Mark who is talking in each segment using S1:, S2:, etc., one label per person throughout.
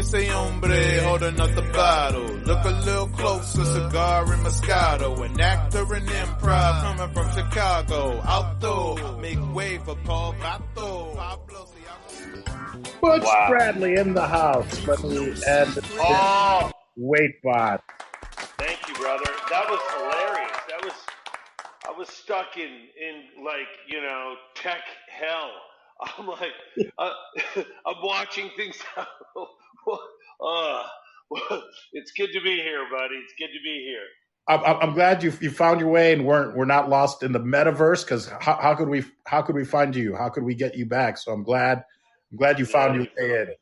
S1: ese hombre holding up the bottle. Look a little closer, cigar and Moscato. An actor in improv coming from Chicago. Alto, make way for Paul Vato.
S2: Butch Bradley in the house. Let me add the wait bot.
S3: Thank you, brother. That was hilarious. I was stuck in like, you know, tech hell. I'm like, I'm watching things. It's good to be here, buddy. It's good to be here.
S2: I'm glad you found your way and we're not lost in the metaverse, because how could we find you? How could we get you back? So I'm glad you found your way in.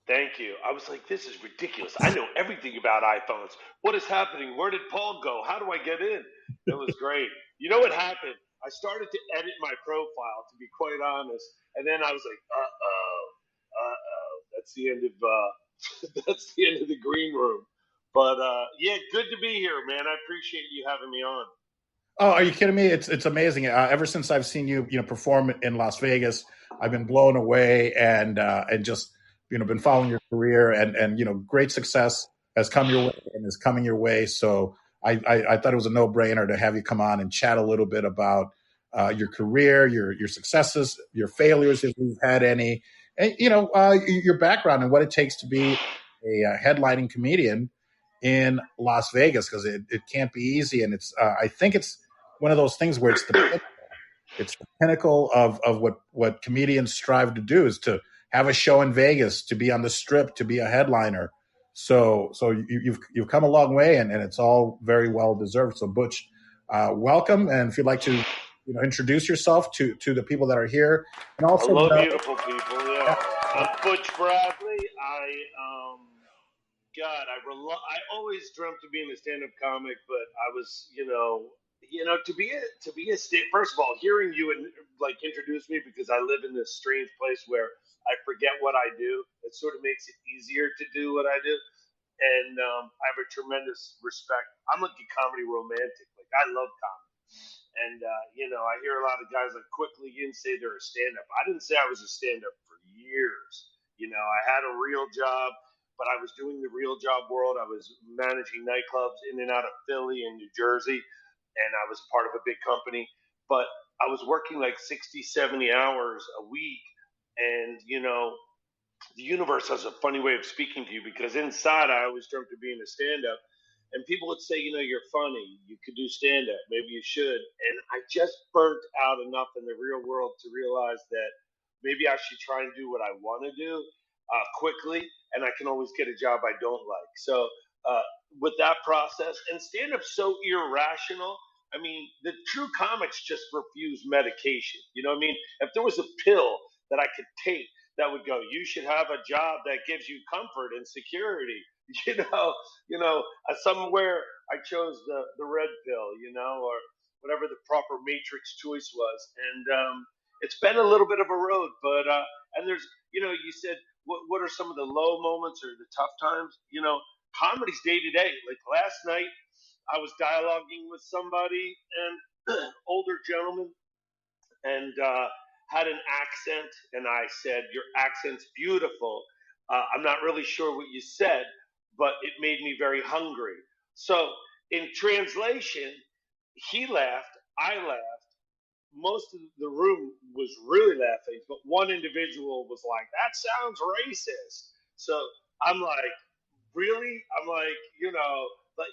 S3: Thank you. I was like, this is ridiculous. I know everything about iPhones. What is happening? Where did Paul go? How do I get in? It was great. You know what happened? I started to edit my profile, to be quite honest, and then I was like, that's the end of the green room. But yeah, good to be here, man. I appreciate you having me on.
S2: Oh, are you kidding me? It's amazing. Ever since I've seen you perform in Las Vegas, I've been blown away and just been following your career and great success has come your way and is coming your way. So I thought it was a no-brainer to have you come on and chat a little bit about your career, your successes, your failures, if you've had any, and your background and what it takes to be a headlining comedian in Las Vegas, because it can't be easy, and it's I think it's one of those things where it's the pinnacle of what comedians strive to do, is to have a show in Vegas, to be on the Strip, to be a headliner. So you've come a long way, and it's all very well deserved. So Butch, welcome, and if you'd like to introduce yourself to the people that are here, and also
S3: I love beautiful people. Yeah, I'm Butch Bradley. I always dreamt of being a stand-up comic, but I was, to be a first of all, hearing you and introduce me, because I live in this strange place where I forget what I do. It sort of makes it easier to do what I do, and I have a tremendous respect. I'm like a comedy romantic. Like, I love comedy, and I hear a lot of guys like quickly in say they're a stand-up. I didn't say I was a stand-up for years. I had a real job, but I was doing the real job world. I was managing nightclubs in and out of Philly and New Jersey, and I was part of a big company. But I was working like 60, 70 hours a week, and, the universe has a funny way of speaking to you, because inside I always dreamt of being a stand-up, and people would say, you're funny, you could do stand-up, maybe you should. And I just burnt out enough in the real world to realize that maybe I should try and do what I want to do quickly, and I can always get a job I don't like. So with that process, and stand-up's so irrational. I mean, the true comics just refuse medication. You know what I mean? If there was a pill that I could take that would go, you should have a job that gives you comfort and security. Somewhere I chose the red pill, or whatever the proper matrix choice was. And it's been a little bit of a road, but and there's, you said, what are some of the low moments or the tough times? Comedy's day to day. Like last night, I was dialoguing with somebody, and older gentleman, and had an accent, and I said, "Your accent's beautiful. I'm not really sure what you said, but it made me very hungry." So in translation, he laughed, I laughed. Most of the room was really laughing, but one individual was like, "That sounds racist." So I'm like, really? I'm like, but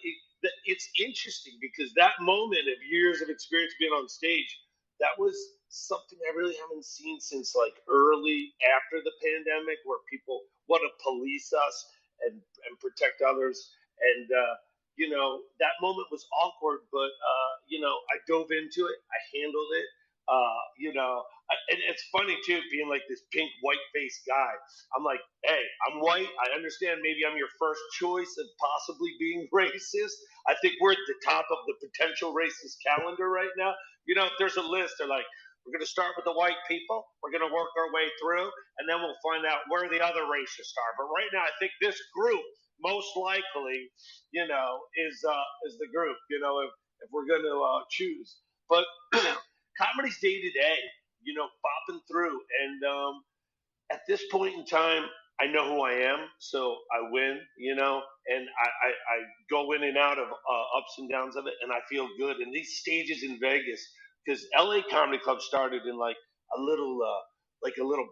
S3: it's interesting, because that moment of years of experience being on stage, that was something I really haven't seen since like early after the pandemic, where people want to police us and protect others. And, that moment was awkward, but, I dove into it. I handled it. And it's funny too, being like this pink white faced guy. I'm like, hey, I'm white. I understand maybe I'm your first choice of possibly being racist. I think we're at the top of the potential racist calendar right now. If there's a list, they're like, we're going to start with the white people. We're going to work our way through, and then we'll find out where the other racists are. But right now, I think this group most likely, is the group. If we're going to choose, but comedy's day to day. Bopping through, and at this point in time, I know who I am, so I win, and I go in and out of ups and downs of it, and I feel good. And these stages in Vegas, because LA Comedy Club started in like a little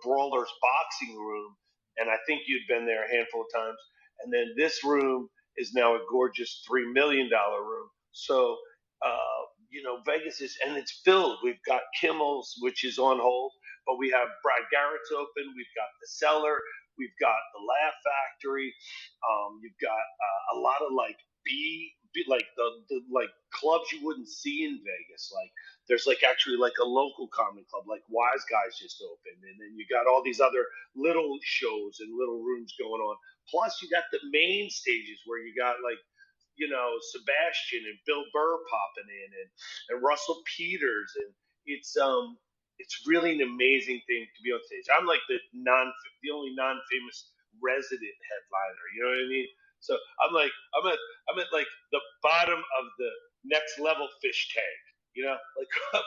S3: brawler's boxing room, and I think you'd been there a handful of times. And then this room is now a gorgeous $3 million room. So, Vegas is, and it's filled. We've got Kimmel's, which is on hold, but we have Brad Garrett's open. We've got the Cellar. We've got the Laugh Factory. You've got a lot of like like the like clubs you wouldn't see in Vegas. Like there's like actually like a local comedy club, like Wise Guys just opened, and then you got all these other little shows and little rooms going on. Plus, you got the main stages where you got like Sebastian and Bill Burr popping in, and Russell Peters, and it's really an amazing thing to be on stage. I'm like the only non-famous resident headliner. You know what I mean? So I'm at like the bottom of the next level fish tank.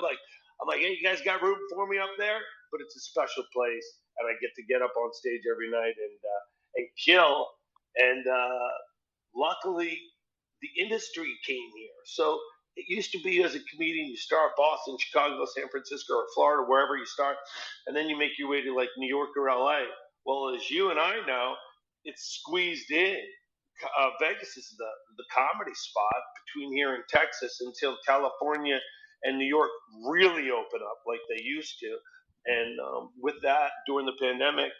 S3: Like I'm like, hey, you guys got room for me up there? But it's a special place, and I get to get up on stage every night and kill. And luckily, the industry came here. So it used to be as a comedian, you start Boston, Chicago, San Francisco, or Florida, wherever you start, and then you make your way to like New York or LA. Well, as you and I know, it's squeezed in. Vegas is the comedy spot between here and Texas until California and New York really open up like they used to. And with that, during the pandemic,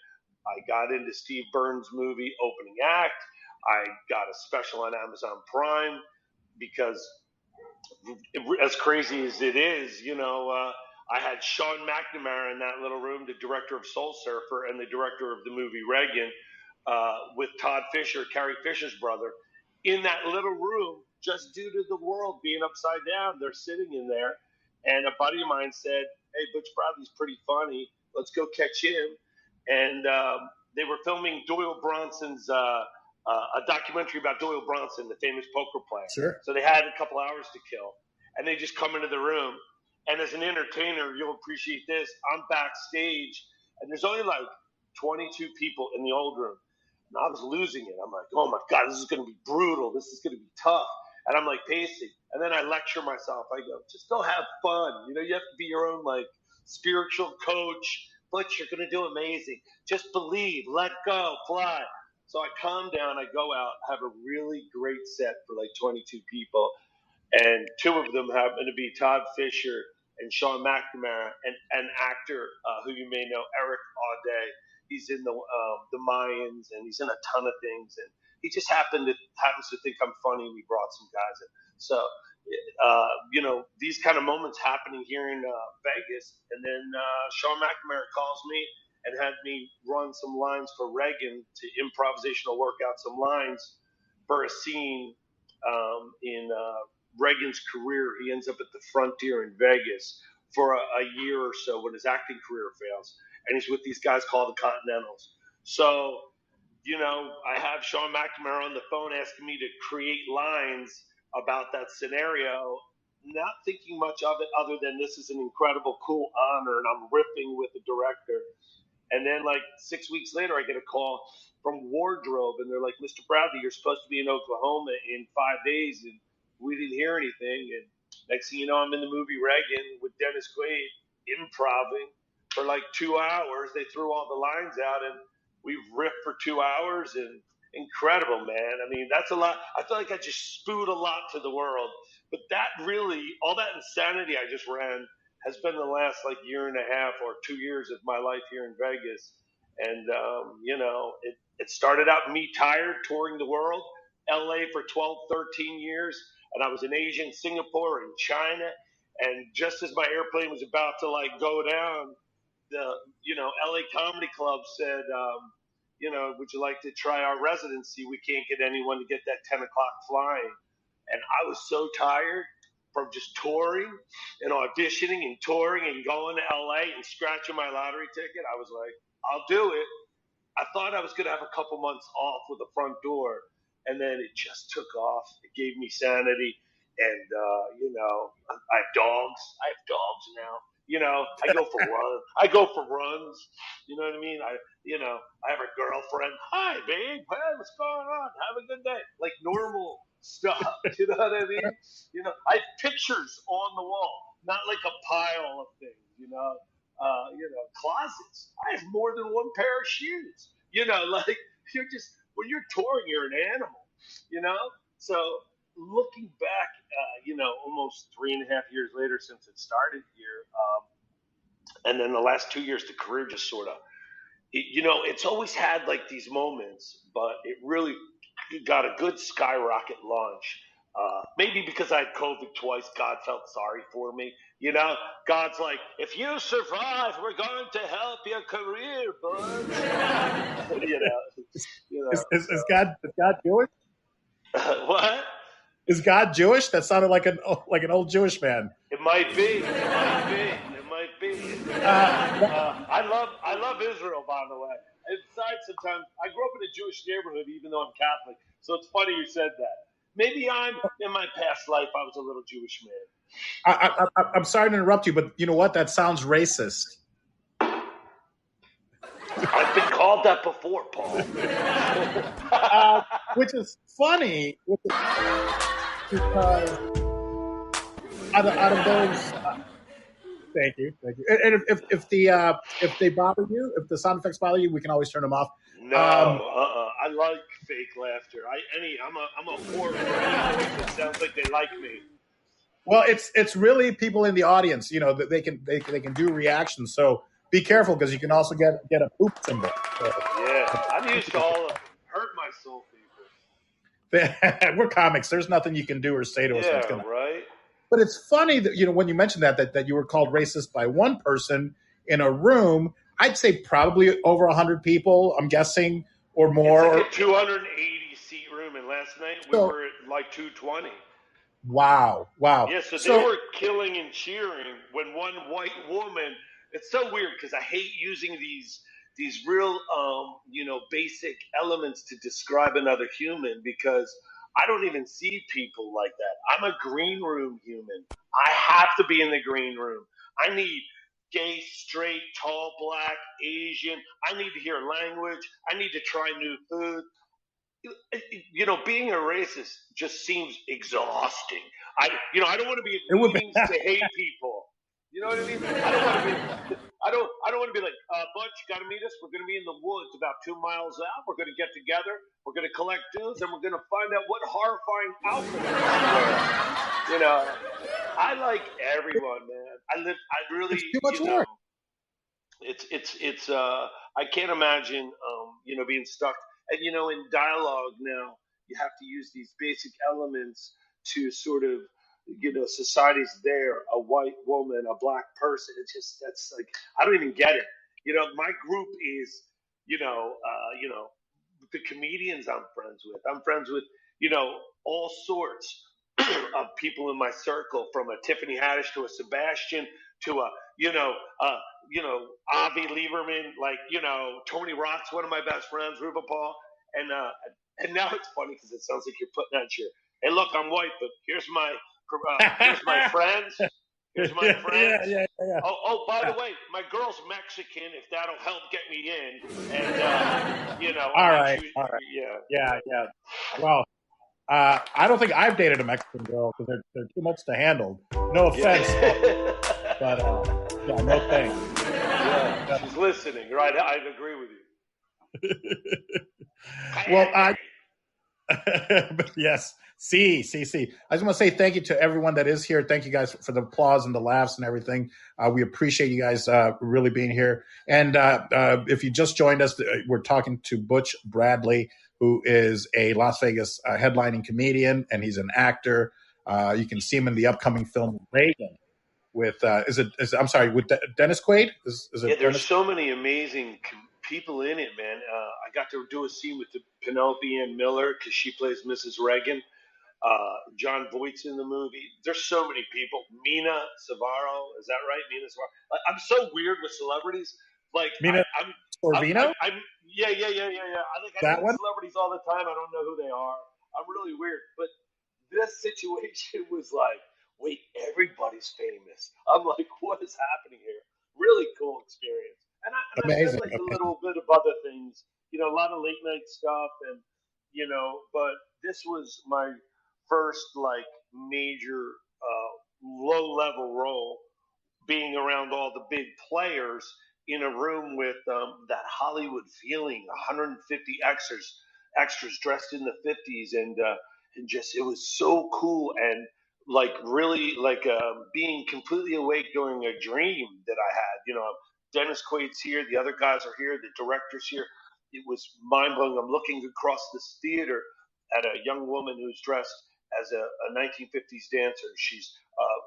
S3: I got into Steve Burns' movie Opening Act. I got a special on Amazon Prime because, as crazy as it is, I had Sean McNamara in that little room, the director of Soul Surfer and the director of the movie Reagan, with Todd Fisher, Carrie Fisher's brother, in that little room just due to the world being upside down. They're sitting in there, and a buddy of mine said, "Hey, Butch Bradley's pretty funny. Let's go catch him." And they were filming Doyle Bronson's a documentary about Doyle Bronson, the famous poker player.
S2: Sure.
S3: So they had a couple hours to kill, and they just come into the room. And as an entertainer, you'll appreciate this. I'm backstage, and there's only like 22 people in the old room. And I was losing it. I'm like, oh my God, this is going to be brutal. This is going to be tough. And I'm like pacing. And then I lecture myself. I go, just go have fun. You have to be your own like spiritual coach. Butch, you're going to do amazing. Just believe, let go, fly. So I calm down. I go out, have a really great set for like 22 people. And two of them happen to be Todd Fisher and Sean McNamara, and an actor who you may know, Eric Audet. He's in the Mayans, and he's in a ton of things. And he just happens to think I'm funny. We brought some guys in. So, these kind of moments happening here in Vegas. And then Sean McNamara calls me and had me run some lines for Reagan to improvisational work out some lines for a scene in Reagan's career. He ends up at the Frontier in Vegas for a year or so when his acting career fails. And he's with these guys called the Continentals. So, I have Sean McNamara on the phone asking me to create lines about that scenario, not thinking much of it other than this is an incredible, cool honor, and I'm riffing with the director. And then, like 6 weeks later, I get a call from Wardrobe, and they're like, "Mr. Bradley, you're supposed to be in Oklahoma in 5 days," and we didn't hear anything. And next thing you know, I'm in the movie Reagan with Dennis Quaid, improving for like 2 hours. They threw all the lines out, and we riffed for 2 hours, and incredible, man. I mean, that's a lot. I feel like I just spewed a lot to the world. But that really, all that insanity I just ran has been the last like year and a half or 2 years of my life here in Vegas. And, it started out me tired touring the world, LA for 12, 13 years. And I was in Asia, in Singapore, and China. And just as my airplane was about to like go down, the, LA Comedy Club said, would you like to try our residency? We can't get anyone to get that 10 o'clock flying. And I was so tired from just touring and auditioning and touring and going to LA and scratching my lottery ticket. I was like, I'll do it. I thought I was going to have a couple months off with the front door. And then it just took off. It gave me sanity. And, I have dogs. I have dogs now. I go for runs. I go for runs. You know what I mean? I have a girlfriend. Hi, babe. Hey, what's going on? Have a good day. Like normal stuff. You know what I mean? I have pictures on the wall, not like a pile of things. Closets. I have more than one pair of shoes. Like you're just when you're touring, you're an animal. You know. So looking back, almost 3.5 years later since it started here, and then the last 2 years, the career just sort of, it's always had like these moments, but it really got a good skyrocket launch. Maybe because I had COVID twice, God felt sorry for me. God's like, if you survive, we're going to help your career, bud.
S2: Is God Jewish?
S3: What?
S2: Is God Jewish? That sounded like an old Jewish man.
S3: It might be. It might be. I love Israel, by the way. Besides, sometimes I grew up in a Jewish neighborhood, even though I'm Catholic. So it's funny you said that. Maybe in my past life, I was a little Jewish man.
S2: I'm sorry to interrupt you, but you know what? That sounds racist.
S3: I've been called that before, Paul.
S2: Which is funny because out of those. Thank you. And if they bother you, if the sound effects bother you, we can always turn them off.
S3: No, I like fake laughter. I'm a whore for anything that sounds like they like me.
S2: Well, it's really people in the audience, that they can do reactions. So be careful because you can also get a poop symbol. So,
S3: yeah, I'm used to all of them. Hurt my soul, people.
S2: We're comics. There's nothing you can do or say to us.
S3: Yeah, right.
S2: But it's funny that when you mentioned that you were called racist by one person in a room. I'd say probably over 100 people. I'm guessing or more.
S3: It's like a 280 seat room, and last night we were at like 220.
S2: Wow.
S3: Yeah, so they were killing and cheering when one white woman. It's so weird because I hate using these real basic elements to describe another human because I don't even see people like that. I'm a green room human. I have to be in the green room. I need gay, straight, tall, black, Asian. I need to hear language. I need to try new food. Being a racist just seems exhausting. I don't want to be in meetings to hate people. You know what I mean? I don't want to be like, Butch, you got to meet us. We're going to be in the woods about 2 miles out. We're going to get together. We're going to collect dudes, and we're going to find out what horrifying outfits we wear. I like everyone, man. I really,
S2: it's too much work.
S3: It's I can't imagine, being stuck. And, in dialogue now, you have to use these basic elements to sort of, society's there, a white woman, a black person. That's like, I don't even get it. My group is, the comedians I'm friends with. I'm friends with, all sorts of people in my circle, from a Tiffany Haddish to a Sebastian to a, Avi Lieberman, like, Tony Rock's one of my best friends, Ruba Paul. And now it's funny because it sounds like you're putting out your, hey, look, I'm white, but here's my friends. Here's my friends.
S2: Yeah.
S3: Oh, by the way, my girl's Mexican. If that'll help get me in, and
S2: all right. Yeah. Well, I don't think I've dated a Mexican girl because they're too much to handle. No offense, but no thanks.
S3: Yeah, she's listening, right? I agree with you.
S2: Well, yes. See. I just want to say thank you to everyone that is here. Thank you guys for the applause and the laughs and everything. We appreciate you guys really being here. And if you just joined us, we're talking to Butch Bradley, who is a Las Vegas headlining comedian, and he's an actor. You can see him in the upcoming film Reagan with with Dennis Quaid.
S3: There's so many amazing people in it, man. I got to do a scene with Penelope Ann Miller because she plays Mrs. Reagan. John Voight's in the movie. There's so many people. Mina Savaro, is that right? Mina Savaro. I'm so weird with celebrities. Like
S2: Mina Sorvino?
S3: Yeah. I meet celebrities all the time. I don't know who they are. I'm really weird. But this situation was like, wait, everybody's famous. I'm like, what is happening here? Really cool experience. And I've done
S2: Amazing.
S3: like a little bit of other things, a lot of late night stuff, and but this was my first like major low level role, being around all the big players in a room with that Hollywood feeling, 150 extras dressed in the 50s, and just it was so cool, and like really like being completely awake during a dream that I had. Dennis Quaid's here, the other guys are here, the director's here. It was mind blowing. I'm looking across this theater at a young woman who's dressed as a 1950s dancer. She's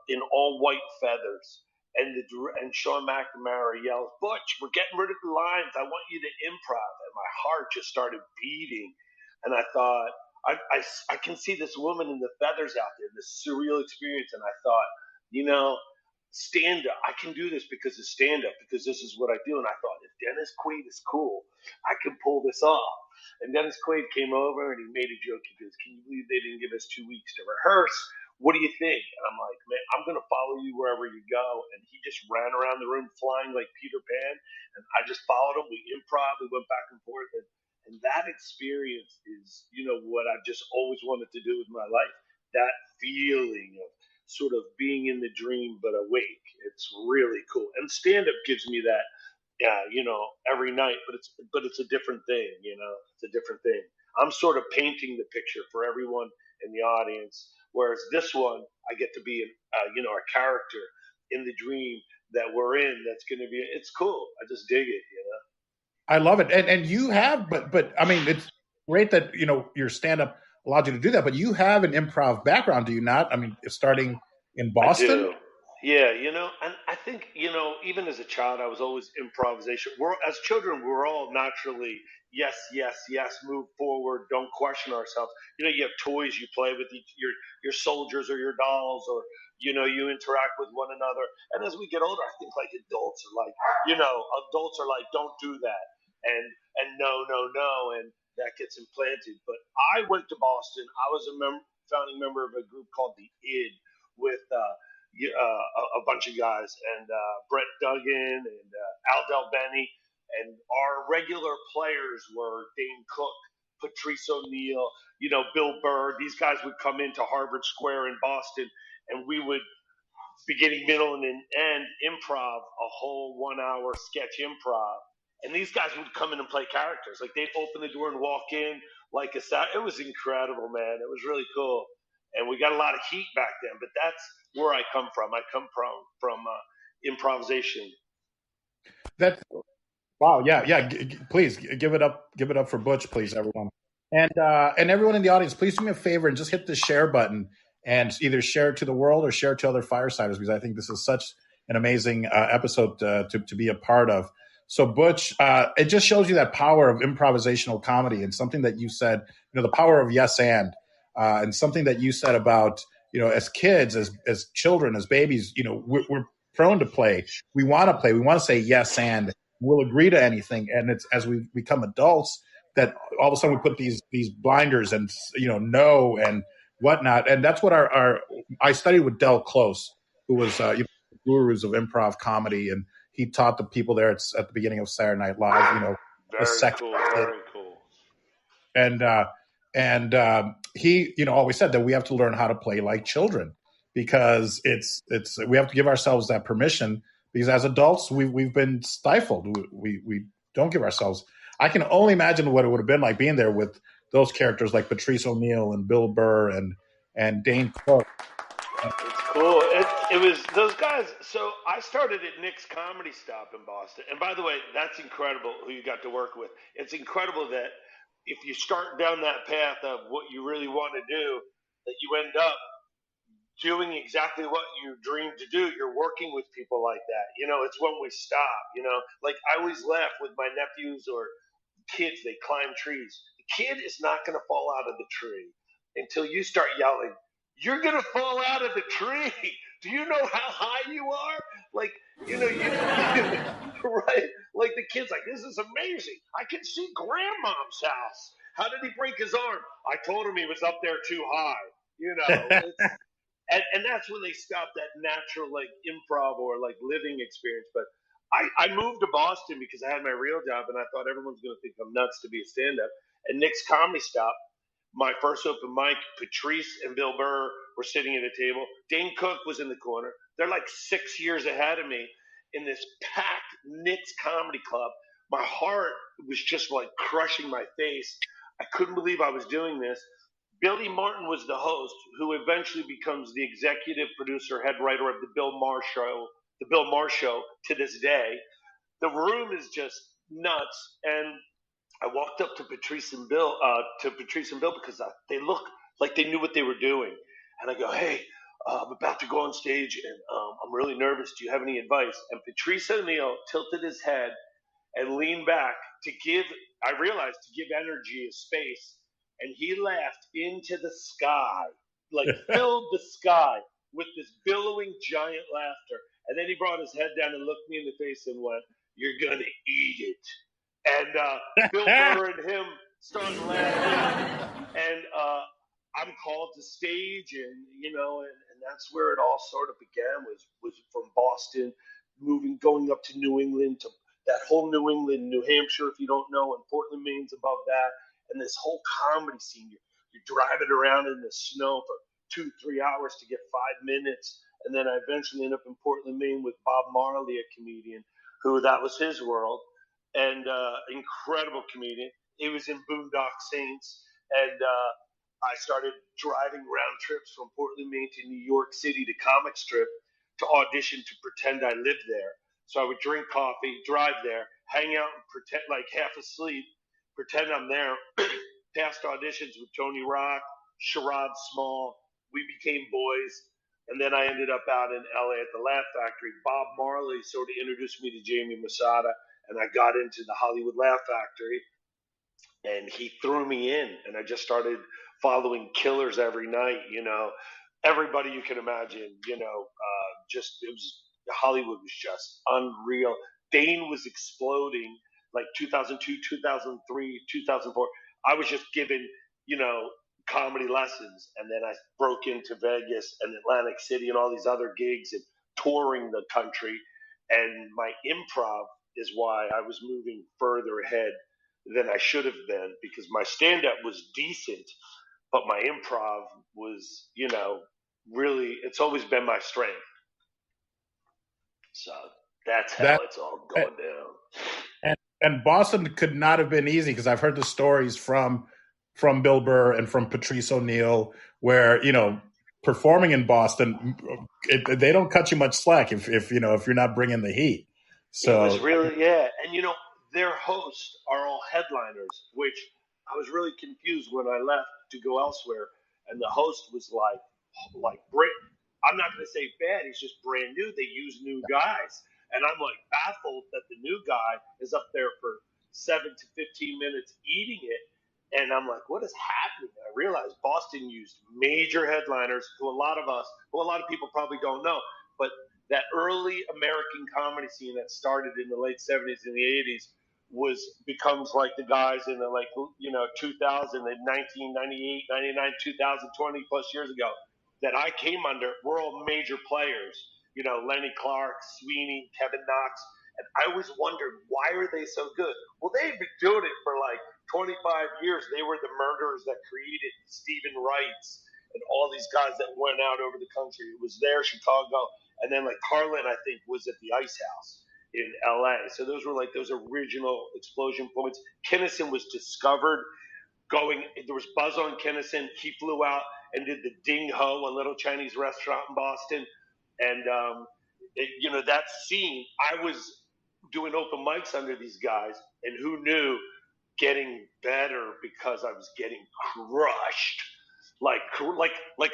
S3: in all white feathers, and Sean McNamara yells, "Butch, we're getting rid of the lines. I want you to improv." And my heart just started beating, and I thought, I can see this woman in the feathers out there, this surreal experience, and I thought, stand up. I can do this because of stand up, because this is what I do. And I thought, if Dennis Quaid is cool, I can pull this off. And Dennis Quaid came over and he made a joke. He goes, "Can you believe they didn't give us 2 weeks to rehearse? What do you think?" And I'm like, "Man, I'm going to follow you wherever you go." And he just ran around the room flying like Peter Pan. And I just followed him. We improv. We went back and forth. And that experience is, what I've just always wanted to do with my life. That feeling of sort of being in the dream but awake. It's really cool. And stand up gives me that, every night, but it's a different thing. It's a different thing. I'm sort of painting the picture for everyone in the audience, whereas this one I get to be a character in the dream that we're in. That's going to be, it's cool. I just dig it.
S2: I love it. And you have, but I mean, it's great that, your stand up allowed you to do that, but you have an improv background, do you not? I mean, starting in
S3: I
S2: Boston?
S3: do. Yeah, and I think, even as a child, I was always improvisation. As children, we're all naturally, yes, yes, yes, move forward, don't question ourselves. You have toys you play with, your soldiers or your dolls, or, you interact with one another. And as we get older, I think like adults are like, don't do that. And no, no, no. And that gets implanted. But I went to Boston. I was a founding member of a group called the ID, with a bunch of guys, and Brett Duggan and Al Del Benny, and our regular players were Dane Cook, Patrice O'Neill, Bill Burr. These guys would come into Harvard Square in Boston, and we would, beginning, middle, and end, improv a whole 1 hour sketch improv. And these guys would come in and play characters. Like, they'd open the door and walk in like a star. It was incredible, man. It was really cool. And we got a lot of heat back then, but that's where I come from. I come from improvisation.
S2: That's wow. Yeah. Yeah. Please give it up for Butch, please, everyone. And everyone in the audience, please do me a favor and just hit the share button and either share it to the world or share it to other firesiders, because I think this is such an amazing episode to be a part of. So Butch, it just shows you that power of improvisational comedy, and something that you said, the power of yes and something that you said about, as kids, as children, as babies, we're prone to play. We want to play. We want to say yes and we'll agree to anything. And it's as we become adults that all of a sudden we put these blinders and no and whatnot. And that's what our I studied with Del Close, who was gurus of improv comedy, and he taught the people there at the beginning of Saturday Night Live.
S3: Very cool. Very cool.
S2: And he always said that we have to learn how to play like children, because it's we have to give ourselves that permission, because as adults we've been stifled. We don't give ourselves. I can only imagine what it would have been like being there with those characters like Patrice O'Neill and Bill Burr and Dane Cook.
S3: It's cool. It was those guys. So I started at Nick's Comedy Stop in Boston. And by the way, that's incredible who you got to work with. It's incredible that if you start down that path of what you really want to do, that you end up doing exactly what you dreamed to do. You're working with people like that. It's when we stop, like I always laugh with my nephews or kids. They climb trees. The kid is not going to fall out of the tree until you start yelling, "You're going to fall out of the tree. Do you know how high you are?" Like, right? Like the kid's like, "This is amazing. I can see grandmom's house. How did he break his arm?" "I told him he was up there too high." and that's when they stopped that natural like improv or like living experience. But I moved to Boston because I had my real job, and I thought everyone's going to think I'm nuts to be a stand-up. And Nick's Comedy Stop, my first open mic, Patrice and Bill Burr were sitting at a table. Dane Cook was in the corner. They're like 6 years ahead of me in this packed Nick's Comedy Club. My heart was just like crushing my face. I couldn't believe I was doing this. Billy Martin was the host, who eventually becomes the executive producer, head writer of the Bill Maher Show to this day. The room is just nuts, and I walked up to Patrice and Bill because they looked like they knew what they were doing, and I go, "Hey, I'm about to go on stage, and I'm really nervous. Do you have any advice?" And Patrice O'Neill tilted his head and leaned back to give energy a space, and he laughed into the sky, like filled the sky with this billowing giant laughter. And then he brought his head down and looked me in the face and went, "You're gonna eat it." And Bill Burr and him started laughing, and I'm called to stage, and that's where it all sort of began. Was from Boston, going up to New England, to that whole New England, New Hampshire, if you don't know, and Portland, Maine's above that, and this whole comedy scene. You're driving around in the snow for 2-3 hours to get 5 minutes, and then I eventually end up in Portland, Maine with Bob Marley, a comedian, who that was his world, and incredible comedian. He was in Boondock Saints, and I started driving round trips from Portland, Maine to New York City to comic strip to audition to pretend I lived there. So I would drink coffee, drive there, hang out and pretend like half asleep, pretend I'm there. Past auditions with Tony Rock, Sherrod Small. We became boys. And then I ended up out in LA at the Laugh Factory. Bob Marley sort of introduced me to Jamie Masada, and I got into the Hollywood Laugh Factory. And he threw me in, and I just started following killers every night. Everybody you can imagine. Hollywood was just unreal. Dane was exploding, like 2002, 2003, 2004. I was just given, comedy lessons, and then I broke into Vegas and Atlantic City and all these other gigs and touring the country. And my improv is why I was moving further ahead than I should have been, because my stand-up was decent, but my improv was, really, it's always been my strength. So that's how it's all going down.
S2: And Boston could not have been easy, because I've heard the stories from Bill Burr and from Patrice O'Neill where, performing in Boston, they don't cut you much slack if you're not bringing the heat. So
S3: it was really, yeah. And, their hosts are all headliners, which I was really confused when I left to go elsewhere. And the host was like I'm not going to say bad. He's just brand new. They use new guys. And I'm like baffled that the new guy is up there for 7 to 15 minutes eating it. And I'm like, what is happening? And I realized Boston used major headliners who a lot of people probably don't know. But that early American comedy scene that started in the late 70s and the 80s becomes like the guys in the 2000, 1998, 99, 2000, 20 plus years ago that I came under. We're all major players. Lenny Clark, Sweeney, Kevin Knox. And I always wondered, why are they so good? Well, they've been doing it for like 25 years. They were the murderers that created Stephen Wrights and all these guys that went out over the country. It was there, Chicago. And then like Carlin, I think, was at the Ice House in LA. So those were like those original explosion points. Kinnison was discovered there was buzz on Kinnison. He flew out and did the Ding Ho, a little Chinese restaurant in Boston. And, that scene, I was doing open mics under these guys, and who knew, getting better because I was getting crushed. Like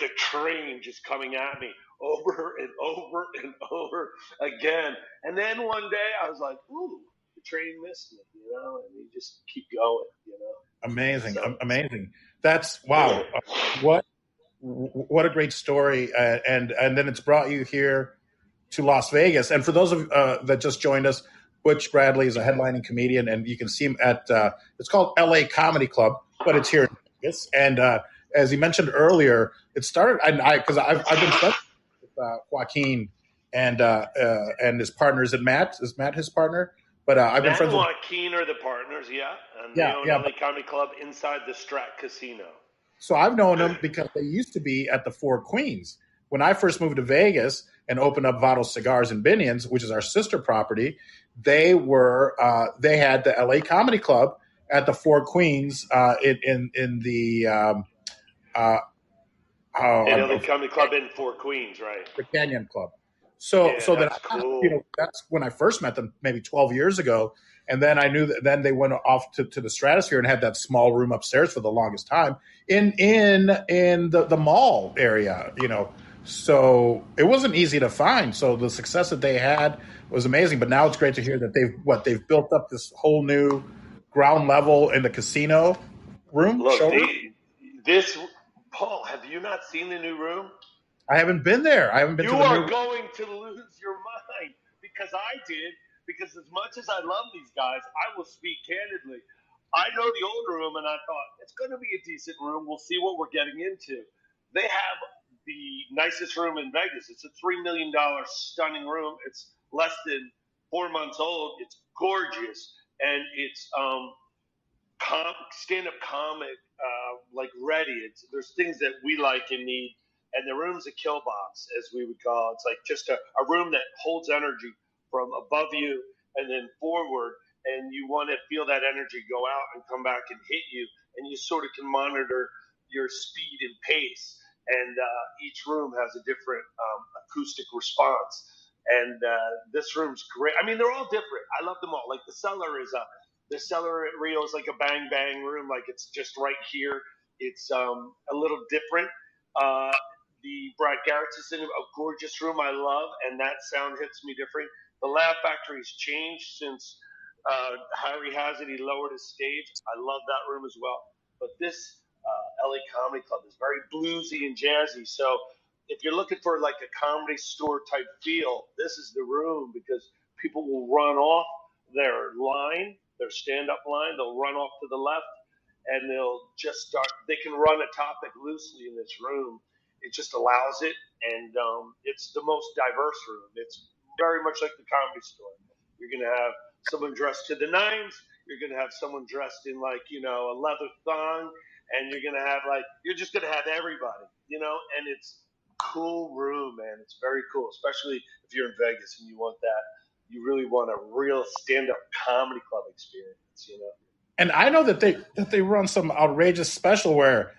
S3: a train just coming at me over and over and over again. And then one day I was like, ooh, the train missed me, and you just keep going,
S2: Amazing.
S3: So,
S2: amazing. That's wow. What a great story. And then it's brought you here to Las Vegas. And for those of that just joined us, Butch Bradley is a headlining comedian, and you can see him at it's called LA Comedy Club, but it's here in Vegas. And as he mentioned earlier, it started. Because I've been friends with Joaquin and his partner. Is it Matt? Is Matt his partner? But I've been
S3: Matt
S2: friends
S3: and
S2: with.
S3: Joaquin are the partners, and they
S2: Yeah,
S3: own
S2: yeah.
S3: LA Comedy Club inside the Strat Casino.
S2: So I've known them because they used to be at the Four Queens. When I first moved to Vegas and opened up Vado Cigars and Binions, which is our sister property, they had the LA Comedy Club at the Four Queens in the
S3: LA Comedy Club in Fort Queens, right?
S2: the Canyon Club. So
S3: That's cool.
S2: that's when I first met them, maybe 12 years ago. And then I knew that then they went off to the stratosphere and had that small room upstairs for the longest time in the mall area, So it wasn't easy to find. So the success that they had was amazing. But now it's great to hear that they've built up this whole new ground level in the casino room.
S3: Look,
S2: showroom.
S3: Paul, have you not seen the new room?
S2: I haven't been there. I haven't been.
S3: You
S2: to the
S3: are
S2: new
S3: going to lose your mind because I did. Because as much as I love these guys, I will speak candidly. I know the old room, and I thought it's going to be a decent room. We'll see what we're getting into. They have the nicest room in Vegas. It's a $3 million stunning room. It's less than 4 months old. It's gorgeous, and it's stand-up comic like ready. There's things that we like and need, and the room's a kill box, as we would call it. It's like just a room that holds energy from above you and then forward, and you want to feel that energy go out and come back and hit you, and you sort of can monitor your speed and pace, and each room has a different acoustic response, and this room's great. I mean, they're all different. I love them all. Like the cellar at Rio is like a bang bang room, like it's just right here. It's a little different. The Brad Garrett's is in a gorgeous room I love, and that sound hits me different. The Laugh Factory's changed since Harry Hazard, he lowered his stage. I love that room as well. But this LA Comedy Club is very bluesy and jazzy. So if you're looking for like a comedy store type feel, this is the room because people will run off their stand-up line. They'll run off to the left and they'll just start. They can run a topic loosely in this room. It just allows it, and it's the most diverse room. It's very much like the Comedy Store. You're going to have someone dressed to the nines. You're going to have someone dressed in like, a leather thong, and you're just going to have everybody, and it's a cool room, man. It's very cool, especially if you're in Vegas and you want that. You really want a real stand-up comedy club experience.
S2: And I know that they run some outrageous special where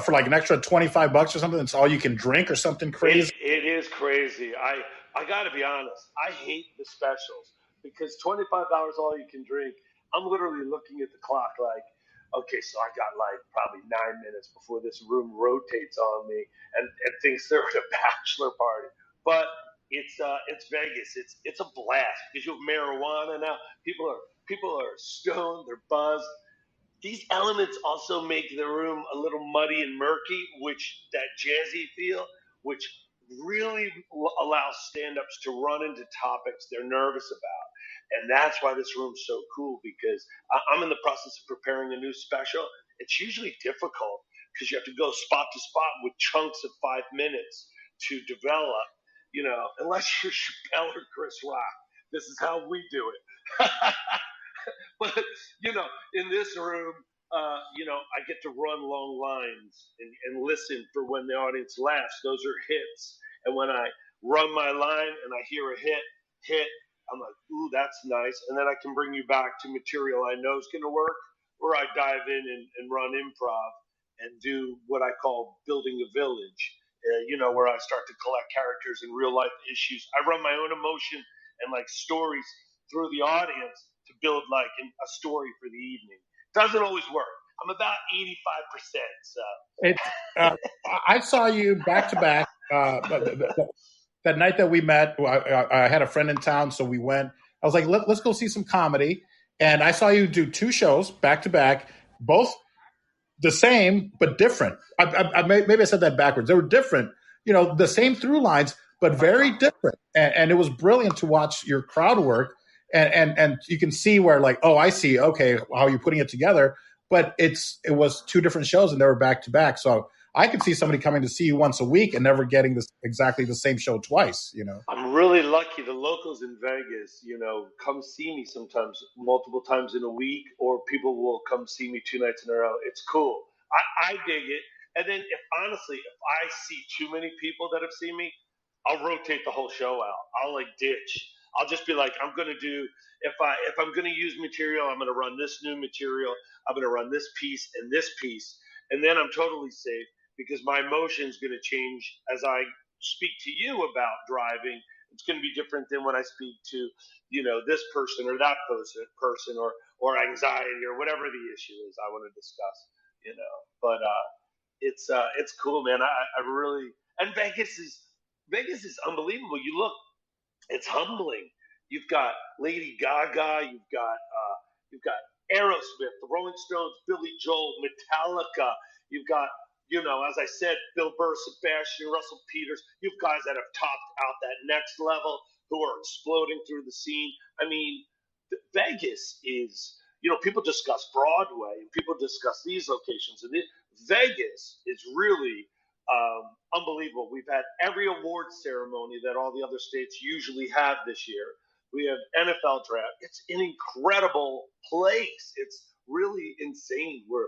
S2: for like an extra $25 or something, it's all you can drink or something crazy.
S3: It is crazy. I got to be honest. I hate the specials because $25 all you can drink. I'm literally looking at the clock like, okay, so I got like probably 9 minutes before this room rotates on me and thinks they're at a bachelor party. But it's Vegas. It's a blast because you have marijuana now. People are stoned. They're buzzed. These elements also make the room a little muddy and murky, which that jazzy feel, which really allows stand-ups to run into topics they're nervous about. And that's why this room's so cool, because I'm in the process of preparing a new special. It's usually difficult because you have to go spot to spot with chunks of 5 minutes to develop, unless you're Chappelle or Chris Rock. This is how we do it. But, in this room, I get to run long lines and listen for when the audience laughs. Those are hits. And when I run my line and I hear a hit, I'm like, ooh, that's nice. And then I can bring you back to material I know is going to work, or I dive in and run improv and do what I call building a village, where I start to collect characters and real life issues. I run my own emotion and like stories through the audience to build like a story for the evening. Doesn't always work. I'm about 85%. So
S2: I saw you back to back. That night that we met, I had a friend in town, so we went. I was like, let's go see some comedy. And I saw you do 2 shows back to back, both the same but different. Maybe I said that backwards. They were different, the same through lines, but very different. And it was brilliant to watch your crowd work. And you can see where like, oh, I see. Okay, how you're putting it together. But it was 2 different shows and they were back to back. So I could see somebody coming to see you once a week and never getting this exactly the same show twice.
S3: I'm really lucky. The locals in Vegas, come see me sometimes, multiple times in a week, or people will come see me 2 nights in a row. It's cool. I dig it. And then, if I see too many people that have seen me, I'll rotate the whole show out. I'll like ditch. I'll just be like, I'm gonna do if I'm gonna use material, I'm gonna run this new material. I'm gonna run this piece, and then I'm totally safe because my emotion's gonna change as I speak to you about driving. It's going to be different than when I speak to, this person or that person or anxiety or whatever the issue is I want to discuss. But it's cool, man. I really and Vegas is unbelievable. You look, it's humbling. You've got Lady Gaga. You've got Aerosmith, the Rolling Stones, Billy Joel, Metallica. You've got, as I said, Bill Burr, Sebastian, Russell Peters. You've guys that have topped out that next level who are exploding through the scene. I mean, Vegas is, people discuss Broadway and people discuss these locations, and Vegas is really unbelievable. We've had every award ceremony that all the other states usually have this year. We have NFL draft. It's an incredible place. It's really insane. We're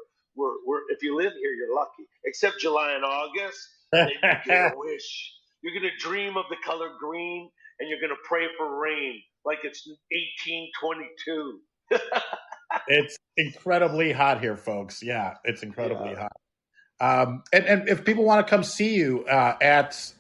S3: if you live here, you're lucky. Except July and August, then you get a wish. You're gonna dream of the color green, and you're gonna pray for rain like it's 1822.
S2: It's incredibly hot here, folks. Yeah, it's incredibly hot. And if people want to come see you at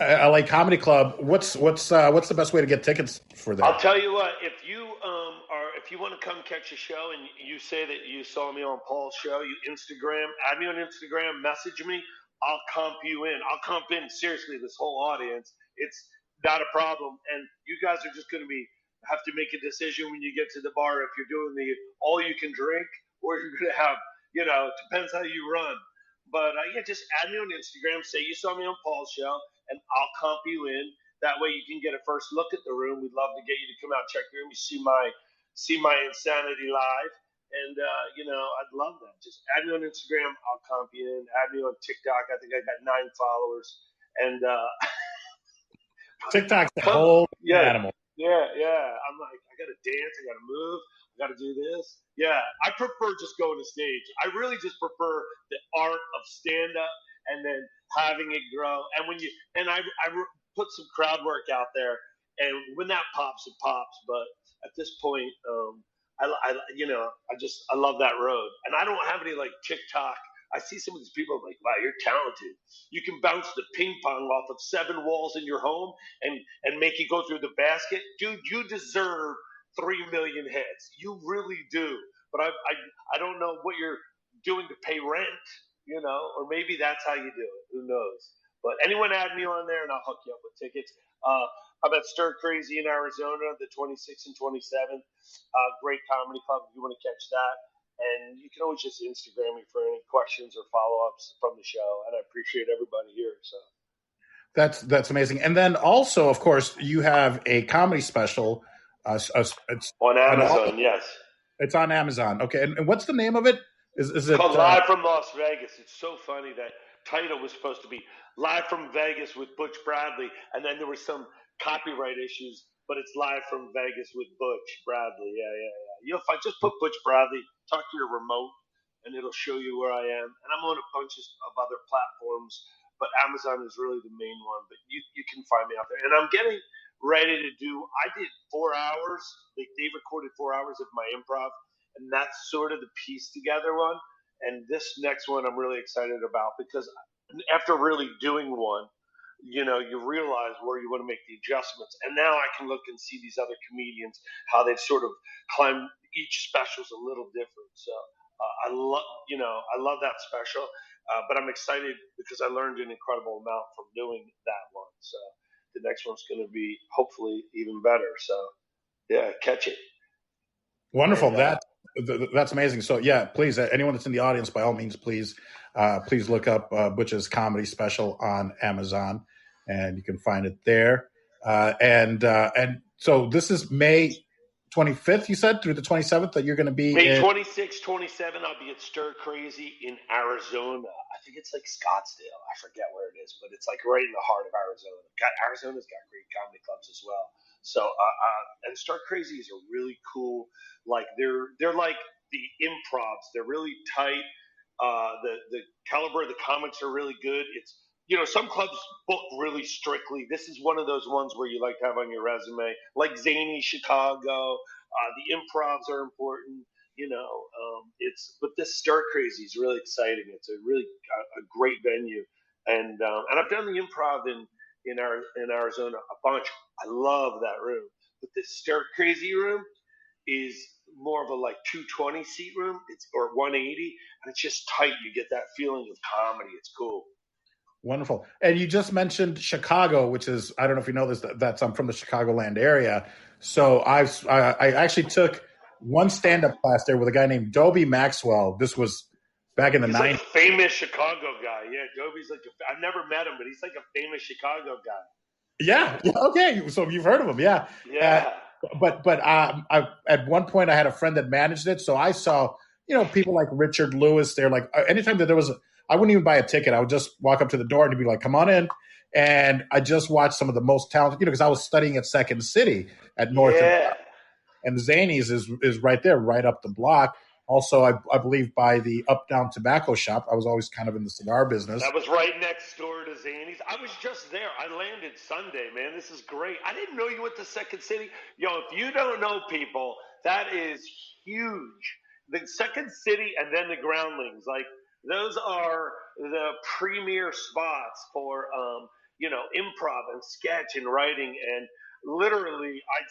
S2: LA Comedy Club, what's the best way to get tickets for that?
S3: I'll tell you what, if you want to come catch a show and you say that you saw me on Paul's show, you add me on Instagram, message me, I'll comp you in. I'll comp in seriously this whole audience. It's not a problem, and you guys are just going to have to make a decision when you get to the bar if you're doing the all you can drink or you're going to have, depends how you run. But just add me on Instagram, say you saw me on Paul's show, and I'll comp you in. That way you can get a first look at the room. We'd love to get you to come out, check the room, you see my insanity live. And, I'd love that. Just add me on Instagram. I'll comp you in. Add me on TikTok. I think I got 9 followers. And
S2: TikTok's a whole animal.
S3: Yeah. I'm like, I got to dance. I got to move. I got to do this. Yeah. I prefer just going to stage. I really just prefer the art of stand-up and then having it grow. And I put some crowd work out there. And when that pops, it pops. But at this point, I love that road. And I don't have any like TikTok. I see some of these people like, wow, you're talented. You can bounce the ping pong off of 7 walls in your home and make it go through the basket. Dude, you deserve 3 million heads. You really do. But I don't know what you're doing to pay rent, or maybe that's how you do it. Who knows? But anyone add me on there and I'll hook you up with tickets. I'm at Stir Crazy in Arizona, the 26th and 27th. Great comedy club if you want to catch that. And you can always just Instagram me for any questions or follow-ups from the show. And I appreciate everybody here. So
S2: that's amazing. And then also, of course, you have a comedy special. It's
S3: on Amazon, yes.
S2: It's on Amazon. Okay. And what's the name of it? Is it
S3: called Live from Las Vegas? It's so funny that title was supposed to be Live from Vegas with Butch Bradley, and then there were some copyright issues, but it's Live from Vegas with Butch Bradley. Yeah. If I just put Butch Bradley, talk to your remote, and it'll show you where I am. And I'm on a bunch of other platforms, but Amazon is really the main one. But you can find me out there. And I'm getting ready to do. I did 4 hours. They recorded 4 hours of my improv, and that's sort of the piece together one. And this next one I'm really excited about because after really doing one, you realize where you want to make the adjustments. And now I can look and see these other comedians, how they've sort of climbed. Each special's a little different. So I love that special. But I'm excited because I learned an incredible amount from doing that one. So the next one's going to be hopefully even better. So yeah, catch it.
S2: Wonderful. That's amazing. So yeah, please, anyone that's in the audience, by all means, please look up Butch's comedy special on Amazon, and you can find it there. And so this is May 25th, you said, through the 27th that you're going to be
S3: May 26th, 27th, I'll be at Stir Crazy in Arizona. I think it's like Scottsdale. I forget where it is, but it's like right in the heart of Arizona. Arizona's got great comedy clubs as well. So, and Stir Crazy is a really cool, like they're like the improvs. They're really tight. The caliber of the comics are really good. It's, some clubs book really strictly. This is one of those ones where you like to have on your resume, like Zany Chicago. The improvs are important, but this Stir Crazy is really exciting. It's a really a great venue, and I've done the improv in Arizona a bunch. I love that room, but this Stir Crazy room is more of a like 220 seat room. It's or 180, and it's just tight. You get that feeling of comedy. It's cool.
S2: Wonderful. And you just mentioned Chicago, which is, I don't know if you know this, that's I'm from the Chicagoland area. So I actually took one stand-up class there with a guy named Dobie Maxwell. This was back in the 90s.
S3: Like a famous Chicago guy. Yeah, Dobie's I've never met him, but he's like a famous Chicago guy.
S2: Yeah. Okay. So you've heard of him. Yeah.
S3: Yeah.
S2: But I at one point I had a friend that managed it. So I saw, people like Richard Lewis there. Like anytime that there was I wouldn't even buy a ticket. I would just walk up to the door and he'd be like, come on in. And I just watched some of the most talented, because I was studying at Second City at North.
S3: Yeah.
S2: And Zany's is right there, right up the block. Also, I believe by the Up Down Tobacco Shop. I was always kind of in the cigar business.
S3: That was right next door to Zany's. I was just there. I landed Sunday, man. This is great. I didn't know you went to Second City. If you don't know, people, that is huge. The Second City and then the Groundlings, those are the premier spots for, improv and sketch and writing. And literally, I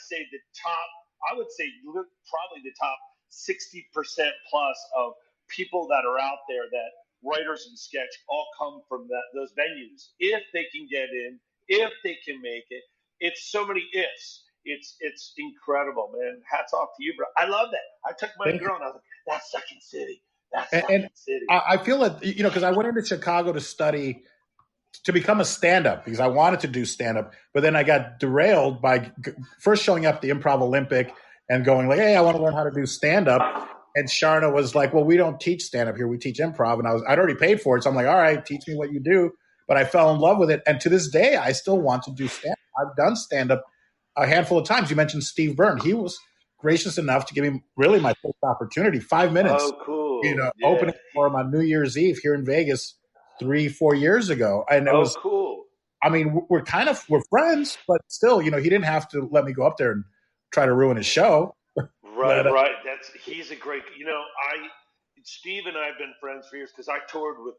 S3: would say probably the top 60% plus of people that are out there that writers and sketch all come from those venues. If they can get in, if they can make it, it's so many ifs. It's incredible, man. Hats off to you, bro. I love that. I took my girl and I was like, that's Second City. Second City.
S2: I feel that, because I went into Chicago to become a stand-up because I wanted to do stand-up, but then I got derailed by first showing up at the Improv Olympic and going like, hey, I want to learn how to do stand-up. And Sharna was like, well, we don't teach stand-up here. We teach improv. And I'd already paid for it. So I'm like, all right, teach me what you do. But I fell in love with it. And to this day, I still want to do stand-up. I've done stand-up a handful of times. You mentioned Steve Byrne. He was gracious enough to give me really my first opportunity, 5 minutes.
S3: Oh, cool.
S2: Opening for him on New Year's Eve here in Vegas 3-4 years ago. And it was
S3: cool.
S2: I mean, we're friends, but still, he didn't have to let me go up there and try to ruin his show.
S3: Right. He's a great. Steve and I have been friends for years because I toured with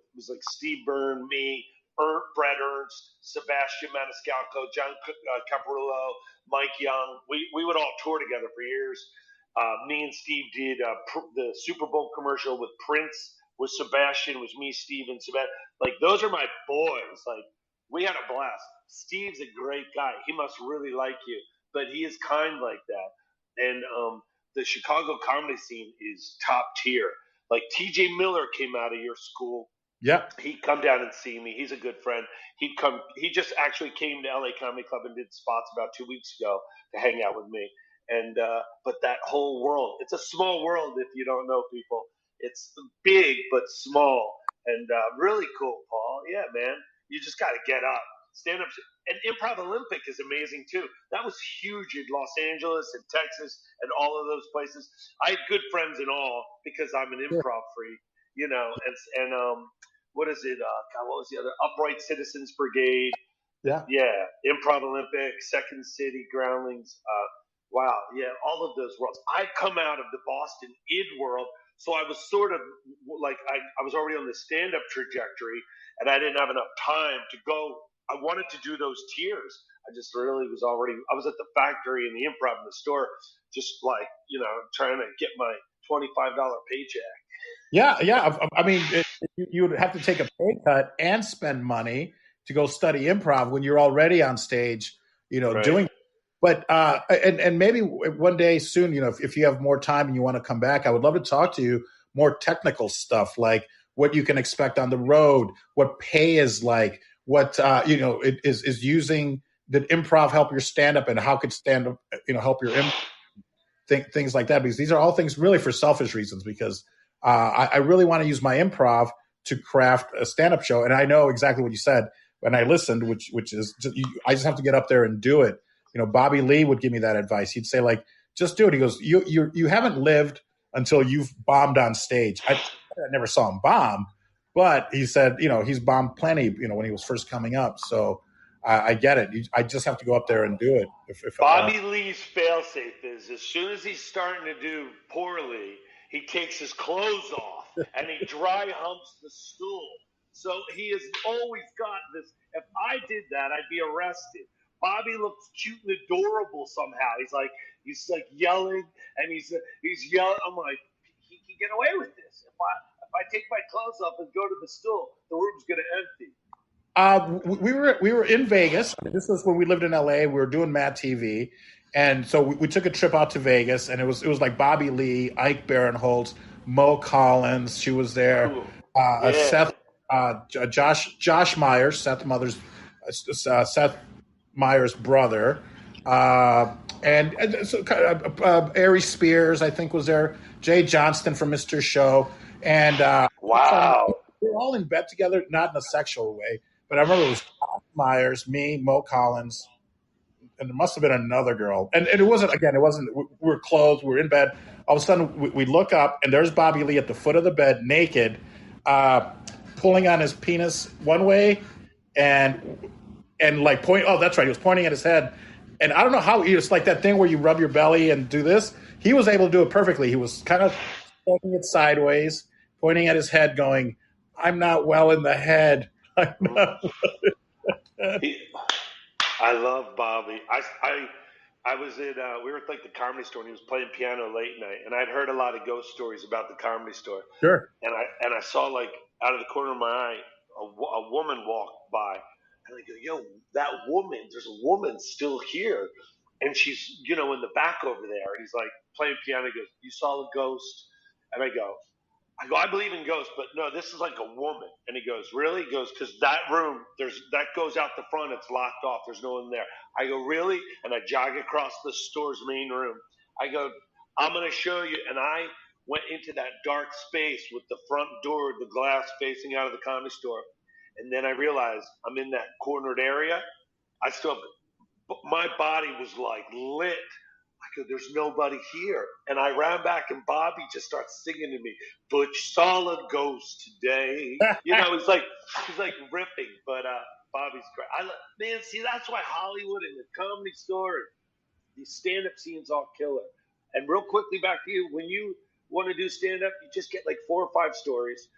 S3: Steve Byrne, me, Brett Ernst, Sebastian Maniscalco, John Caparulo, Mike Young. We would all tour together for years. Me and Steve did the Super Bowl commercial with Prince, with Sebastian, was me, Steve, and Sebastian. Those are my boys. We had a blast. Steve's a great guy. He must really like you, but he is kind like that. And the Chicago comedy scene is top tier. T.J. Miller came out of your school.
S2: Yeah.
S3: He'd come down and see me. He's a good friend. He just actually came to LA Comedy Club and did spots about 2 weeks ago to hang out with me. And but that whole world, it's a small world if you don't know people. It's big but small and really cool, Paul. Yeah, man. You just got to get up. Stand up. And Improv Olympic is amazing too. That was huge in Los Angeles and Texas and all of those places. I had good friends in all because I'm an improv freak, and what is it? God, what was the other? Upright Citizens Brigade.
S2: Yeah.
S3: Improv Olympic, Second City, Groundlings. Wow. Yeah. All of those worlds. I come out of the Boston id world. So I was sort of I was already on the stand-up trajectory and I didn't have enough time to go. I wanted to do those tiers. I just really was I was at the factory and the improv in the store, just trying to get my $25 paycheck.
S2: Yeah. I mean, you would have to take a pay cut and spend money to go study improv when you're already on stage,
S3: Right.
S2: doing. But and maybe one day soon, if you have more time and you want to come back, I would love to talk to you more technical stuff, like what you can expect on the road, what pay is like, what it is using. Did improv help your stand up, and how could stand up help your improv? things like that, because these are all things really for selfish reasons, because I really want to use my improv to craft a stand-up show. And I know exactly what you said when I listened, which is I just have to get up there and do it. Bobby Lee would give me that advice. He'd say, like, just do it. He goes, you haven't lived until you've bombed on stage. I never saw him bomb, but he said, he's bombed plenty, when he was first coming up. So I get it. I just have to go up there and do it.
S3: Bobby Lee's failsafe is, as soon as he's starting to do poorly, he takes his clothes off and he dry humps the stool. So he has always got this. If I did that, I'd be arrested. Bobby looks cute and adorable somehow. He's like yelling, and he's yelling. I'm like, he can get away with this. If I take my clothes off and go to the stool, the room's gonna empty.
S2: We were in Vegas. This was when we lived in LA. We were doing Mad TV, and so we took a trip out to Vegas, and it was like Bobby Lee, Ike Barinholtz, Mo Collins. She was there. Seth, Josh Myers, Seth Meyers' brother, and so Ari Spears, I think, was there. Jay Johnston from Mr. Show, and
S3: wow,
S2: we were all in bed together, not in a sexual way. But I remember it was Josh Myers, me, Mo Collins, and there must have been another girl. And it wasn't, we were clothed, we were in bed. All of a sudden, we look up, and there's Bobby Lee at the foot of the bed, naked, pulling on his penis one way, and like that's right, he was pointing at his head. And I don't know how, it's like that thing where you rub your belly and do this. He was able to do it perfectly. He was kind of pointing it sideways, pointing at his head, going, "I'm not well in the head."
S3: I love Bobby. I was in we were at like the Comedy Store, and he was playing piano late night, and I'd heard a lot of ghost stories about the Comedy Store.
S2: Sure.
S3: And I saw, like, out of the corner of my eye, a woman walked by, and I go, "Yo, that woman! There's a woman still here, and she's in the back over there." And he's like playing piano. He goes, "You saw a ghost?" And I go, "I believe in ghosts, but no, this is like a woman." And he goes, "Really?" He goes, "Because that room, that goes out the front. It's locked off. There's no one there." I go, "Really?" And I jog across the store's main room. I go, "I'm going to show you." And I went into that dark space with the front door, the glass facing out of the Comedy Store. And then I realized I'm in that cornered area. My body was like lit. I go, "There's nobody here." And I ran back, and Bobby just starts singing to me, "Butch Solid Ghost today." He's like ripping, but Bobby's great. Man, see, that's why Hollywood and the Comedy Store, these stand-up scenes all killer. And real quickly, back to you, when you want to do stand-up, you just get like 4 or 5 stories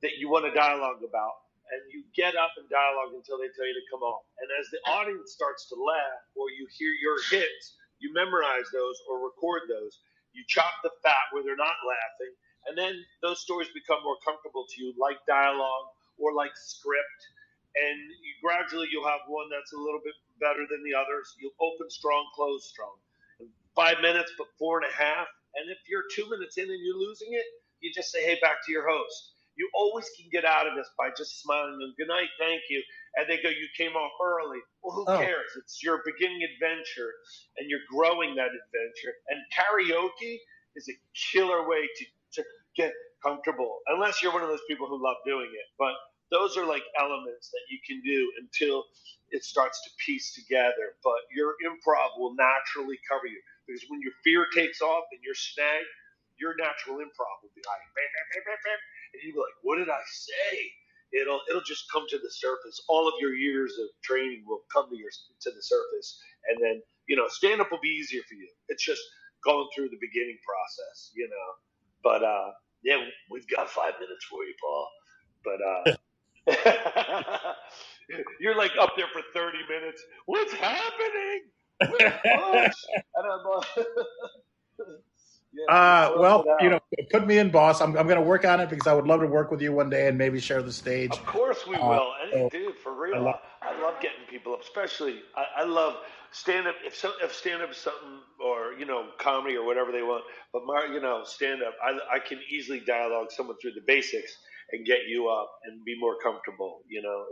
S3: that you want to dialogue about, and you get up and dialogue until they tell you to come off. And as the audience starts to laugh, or you hear your hits, you memorize those or record those. You chop the fat where they're not laughing, and then those stories become more comfortable to you, like dialogue or like script. And gradually you'll have one that's a little bit better than the others. You'll open strong, close strong. 5 minutes, but 4.5. And if you're 2 minutes in and you're losing it, you just say, "Hey, back to your host." You always can get out of this by just smiling and "Good night, thank you." And they go, "You came off early." Well, who cares? It's your beginning adventure, and you're growing that adventure. And karaoke is a killer way to get comfortable, unless you're one of those people who love doing it. But those are like elements that you can do until it starts to piece together. But your improv will naturally cover you, because when your fear takes off and you're snagged, your natural improv will be like, "Bam, bam, bam, bam," and you'll be like, "What did I say?" It'll just come to the surface. All of your years of training will come to the surface, and then stand up will be easier for you. It's just going through the beginning process, But yeah, we've got 5 minutes for you, Paul. But you're like up there for 30 minutes. "What's happening? Where's Butch?" And I'm
S2: well, put me in, boss. I'm going to work on it, because I would love to work with you one day and maybe share the stage.
S3: Of course we will. Dude, for real. I love getting people up, especially I love stand-up. If stand-up is something, or comedy or whatever they want, but stand-up, I can easily dialogue someone through the basics and get you up and be more comfortable.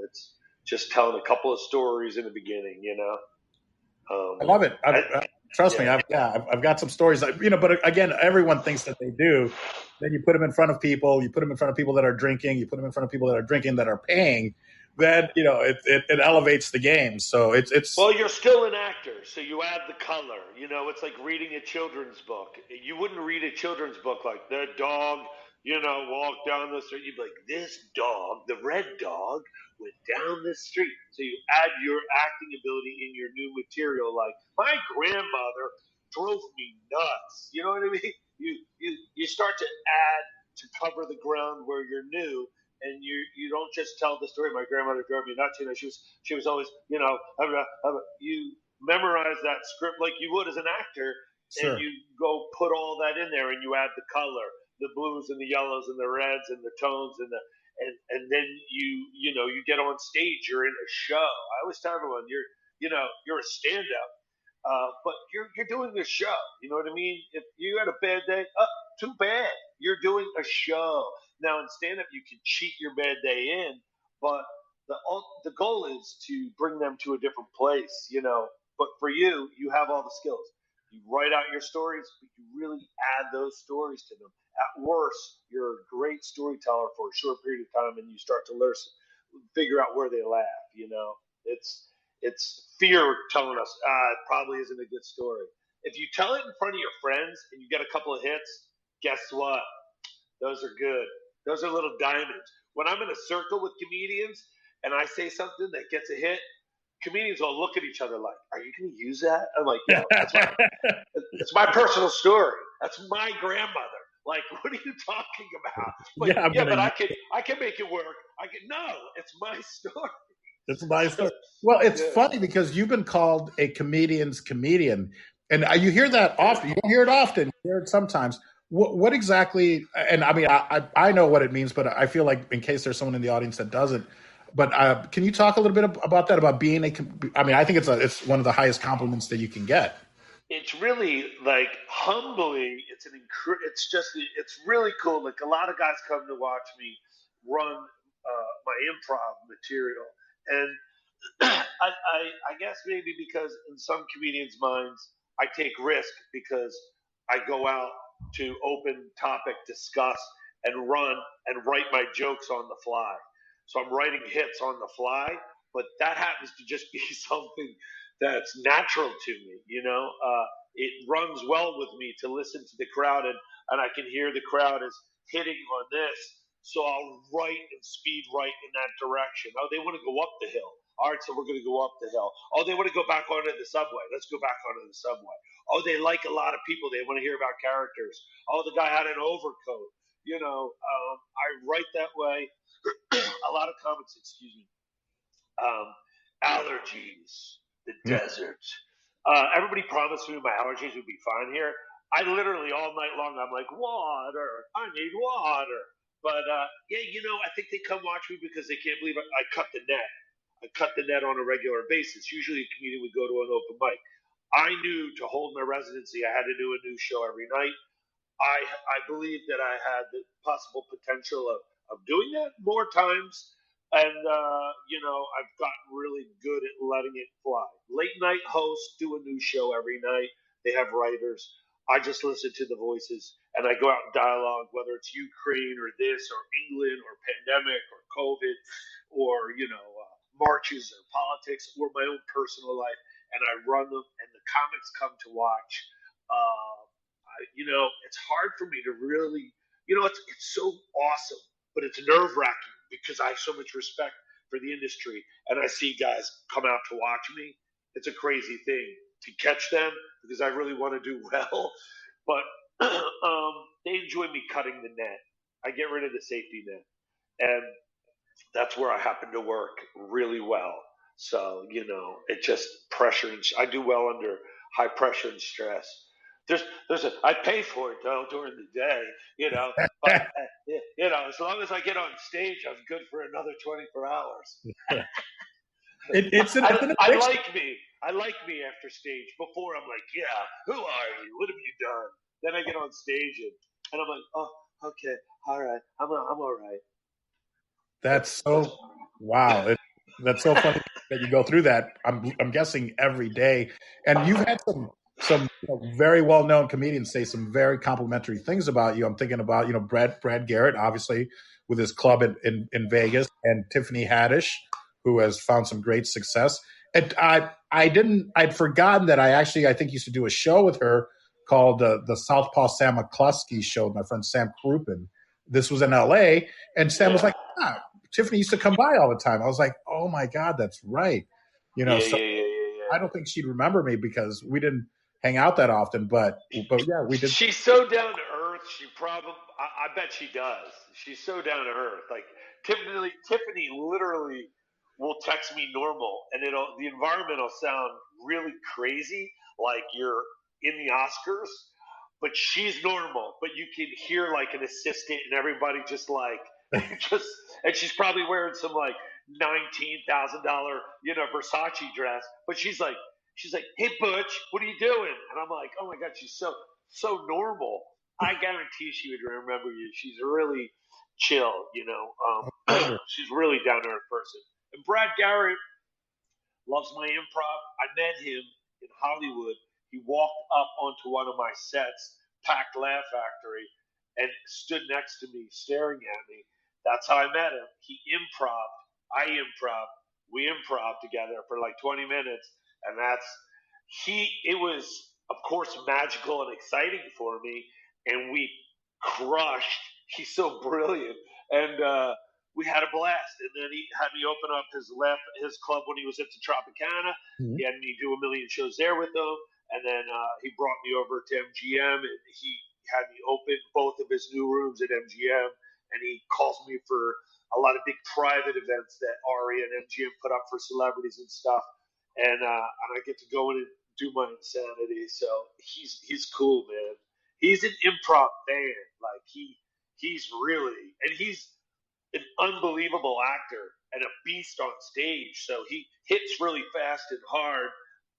S3: It's just telling a couple of stories in the beginning.
S2: I love it. Trust me, I've got some stories. But again, everyone thinks that they do. Then you put them in front of people. You put them in front of people that are drinking. You put them in front of people that are drinking that are paying. Then it elevates the game. So it's
S3: Well, you're still an actor, so you add the color. It's like reading a children's book. You wouldn't read a children's book like the dog, walked down the street. You'd be like, this dog, the red dog, went down the street. So you add your acting ability in your new material. Like my grandmother drove me nuts. You know what I mean? You start to add to cover the ground where you're new, and you don't just tell the story. My grandmother drove me nuts. She was always, you memorize that script like you would as an actor,
S2: sure.
S3: and you go put all that in there, and you add the color, the blues and the yellows and the reds and the tones and then you get on stage. You're in a show. I always tell everyone you're a stand-up. But you're doing a show. You know what I mean? If you had a bad day, too bad. You're doing a show. Now in stand-up, you can cheat your bad day in, but the goal is to bring them to a different place. But for you, you have all the skills. You write out your stories, but you really add those stories to them. At worst, you're a great storyteller for a short period of time, and you start to figure out where they laugh. It's fear telling us, it probably isn't a good story. If you tell it in front of your friends and you get a couple of hits, guess what? Those are good. Those are little diamonds. When I'm in a circle with comedians and I say something that gets a hit, comedians all look at each other like, are you going to use that? I'm like, it's my personal story. That's my grandmother. Like, what are you talking about? Like, but I can make it work. No, it's my story.
S2: It's my story. Well, it's funny because you've been called a comedian's comedian, and you hear that often. You don't hear it often. You hear it sometimes. What exactly? And I mean, I know what it means, but I feel like in case there's someone in the audience that doesn't. But can you talk a little bit about that? About being I mean, I think it's one of the highest compliments that you can get.
S3: It's really like humbling. It's really cool. Like a lot of guys come to watch me run my improv material, and I guess maybe because in some comedians' minds, I take risk because I go out to open topic, discuss, and run and write my jokes on the fly. So I'm writing hits on the fly, but that happens to just be something that's natural to me. It runs well with me to listen to the crowd, and I can hear the crowd is hitting on this. So I'll write and speed right in that direction. Oh, they want to go up the hill. All right, so we're going to go up the hill. Oh, they want to go back onto the subway. Let's go back onto the subway. Oh, they like a lot of people. They want to hear about characters. Oh, the guy had an overcoat. I write that way. A lot of comments, excuse me. Allergies, the desert. Everybody promised me my allergies would be fine here. I literally all night long, I'm like, water. I need water. But I think they come watch me because they can't believe I cut the net. I cut the net on a regular basis. Usually a comedian would go to an open mic. I knew to hold my residency, I had to do a new show every night. I believed that I had the possible potential of doing that more times. And, I've gotten really good at letting it fly. Late night hosts do a new show every night. They have writers. I just listen to the voices and I go out and dialogue, whether it's Ukraine or this or England or pandemic or COVID or, marches or politics or my own personal life. And I run them and the comics come to watch. It's hard for me to really, it's so awesome, but it's nerve wracking because I have so much respect for the industry and I see guys come out to watch me. It's a crazy thing to catch them because I really want to do well, but they enjoy me cutting the net. I get rid of the safety net, and that's where I happen to work really well. So it just pressure. I do well under high pressure and stress. I pay for it though during the day, but as long as I get on stage, I'm good for another 24 hours. I like me after stage. Before I'm like, yeah, who are you? What have you done? Then I get on stage and I'm like, oh, okay, all right, I'm all right.
S2: That's so wow. That's so funny that you go through that. I'm guessing every day, and you've had some very well-known comedians say some very complimentary things about you. I'm thinking about, Brad Garrett, obviously, with his club in Vegas, and Tiffany Haddish, who has found some great success. And I'd forgotten that I think used to do a show with her called the Southpaw Sam McCluskey Show with my friend Sam Krupin. This was in LA, and Sam was like, Tiffany used to come by all the time. I was like, oh my God, that's right. So I don't think she'd remember me because we didn't hang out that often, but yeah, we did.
S3: She's so down to earth. She probably, I bet she does. She's so down to earth. Like Tiffany literally will text me normal, and the environment will sound really crazy, like you're in the Oscars, but she's normal. But you can hear like an assistant and everybody just like just, and she's probably wearing some like $19,000 Versace dress, but she's like, hey Butch, what are you doing? And I'm like, oh my God, she's so normal. I guarantee she would remember you. She's really chill, she's really down to earth person. And Brad Garrett loves my improv. I met him in Hollywood. He walked up onto one of my sets, packed Laugh Factory, and stood next to me, staring at me. That's how I met him. He improv, I improv, we improv together for like 20 minutes, and it was of course magical and exciting for me, and we crushed. He's so brilliant, and we had a blast. And then he had me open up his club when he was at the Tropicana. Mm-hmm. He had me do a million shows there with him, and then he brought me over to MGM, and he had me open both of his new rooms at MGM, and he calls me for a lot of big private events that Ari and MGM put up for celebrities and stuff, and I get to go in and do my insanity. So he's cool, man. He's an improv fan. Like he's really, and he's an unbelievable actor and a beast on stage. So he hits really fast and hard,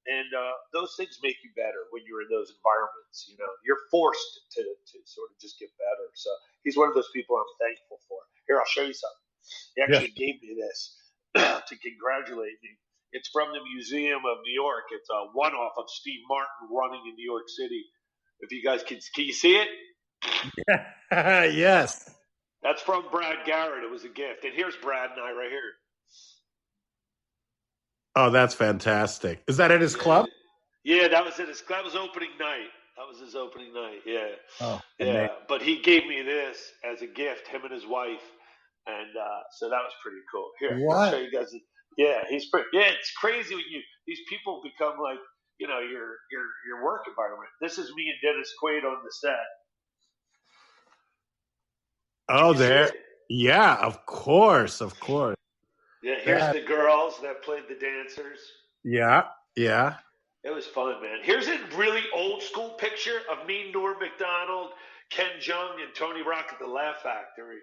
S3: and those things make you better when you're in those environments. You're forced to sort of just get better. So he's one of those people I'm thankful for. Here, I'll show you something. He actually gave me this to congratulate me. It's from the Museum of New York. It's a one-off of Steve Martin running in New York City. If you guys can you see it?
S2: Yeah. Yes.
S3: That's from Brad Garrett. It was a gift. And here's Brad and I right here.
S2: Oh, that's fantastic. Is that at his club?
S3: Yeah, that was that was opening night. That was his opening night. Yeah.
S2: Oh,
S3: yeah. Amazing. But he gave me this as a gift, him and his wife. And so that was pretty cool. Here, I'll show you guys. Yeah, he's pretty. Yeah, it's crazy when these people become like, your work environment. This is me and Dennis Quaid on the set.
S2: Oh, there. Yeah, of course.
S3: Yeah, here's the girls that played the dancers.
S2: Yeah.
S3: It was fun, man. Here's a really old school picture of me, Norm Macdonald, Ken Jeong, and Tony Rock at the Laugh Factory.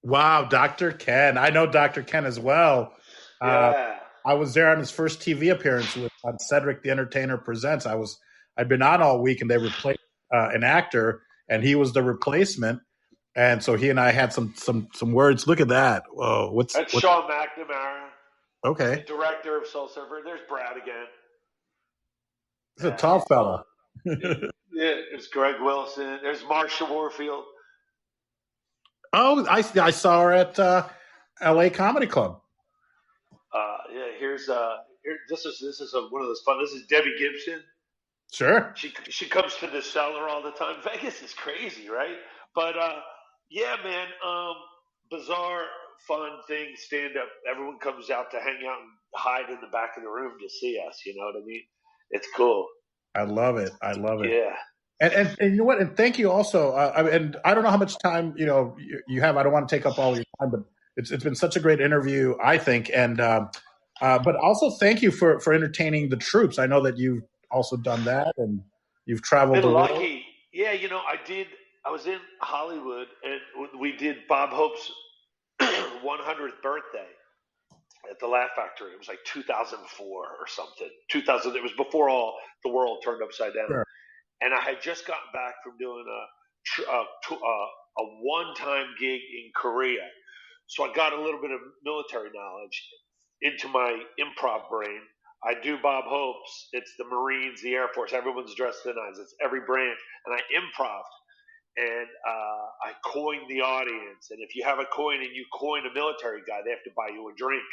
S2: Wow, Dr. Ken. I know Dr. Ken as well.
S3: Yeah.
S2: I was there on his first TV appearance on Cedric the Entertainer Presents. I'd been on all week, and they replaced an actor, and he was the replacement. And so he and I had some words. Look at that. Whoa,
S3: that's Sean McNamara.
S2: Okay.
S3: The director of Soul Surfer. There's Brad again.
S2: He's a tall fella.
S3: Yeah, it's Greg Wilson. There's Marsha Warfield.
S2: Oh, I saw her at LA Comedy Club.
S3: Here's this is one of those fun. This is Debbie Gibson.
S2: Sure.
S3: She comes to the cellar all the time. Vegas is crazy, right? But yeah, man, bizarre, fun thing, stand up. Everyone comes out to hang out and hide in the back of the room to see us. You know what I mean? It's cool.
S2: I love it.
S3: Yeah.
S2: And you know what? And thank you also. And I don't know how much time you have. I don't want to take up all your time, but it's been such a great interview, I think. And but also thank you for entertaining the troops. I know that you've also done that, and you've traveled.
S3: Been lucky. Yeah, I did. I was in Hollywood, and we did Bob Hope's 100th birthday at the Laugh Factory. It was like 2004 or something. 2000. It was before all the world turned upside down.
S2: Sure.
S3: And I had just gotten back from doing a one-time gig in Korea, so I got a little bit of military knowledge into my improv brain. I do Bob Hope's. It's the Marines, the Air Force. Everyone's dressed to the nines. It's every branch. And I improv. And I coin the audience. And if you have a coin and you coin a military guy, they have to buy you a drink.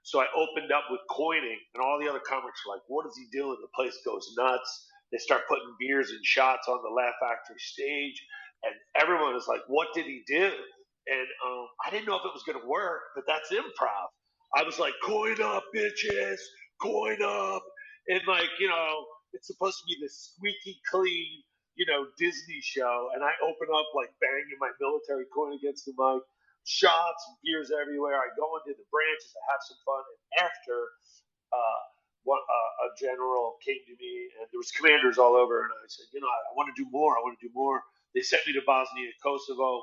S3: So I opened up with coining, and all the other comics were like, "What is he doing?" The place goes nuts. They start putting beers and shots on the Laugh Factory stage, and everyone was like, "What did he do?" And I didn't know if it was going to work, but that's improv. I was like, "Coin up, bitches, coin up," and like, it's supposed to be this squeaky clean, Disney show, and I open up like banging my military coin against the mic, shots and beers everywhere. I go into the branches, I have some fun, and after uh, a general came to me, and there was commanders all over, and I said, I want to do more. I want to do more. They sent me to Bosnia and Kosovo,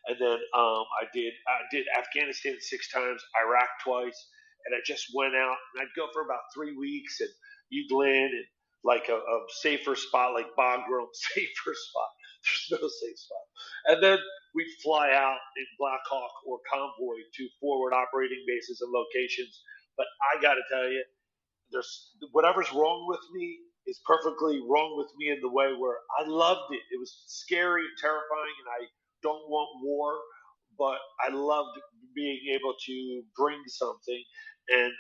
S3: and then I did Afghanistan 6 times, Iraq twice, and I just went out, and I'd go for about 3 weeks, and you'd land in like a safer spot, like Bagram, safer spot. There's no safe spot. And then we'd fly out in Black Hawk or convoy to forward operating bases and locations. But I got to tell you, there's whatever's wrong with me is perfectly wrong with me in the way where I loved it. It was scary and terrifying, and I don't want war, but I loved being able to bring something and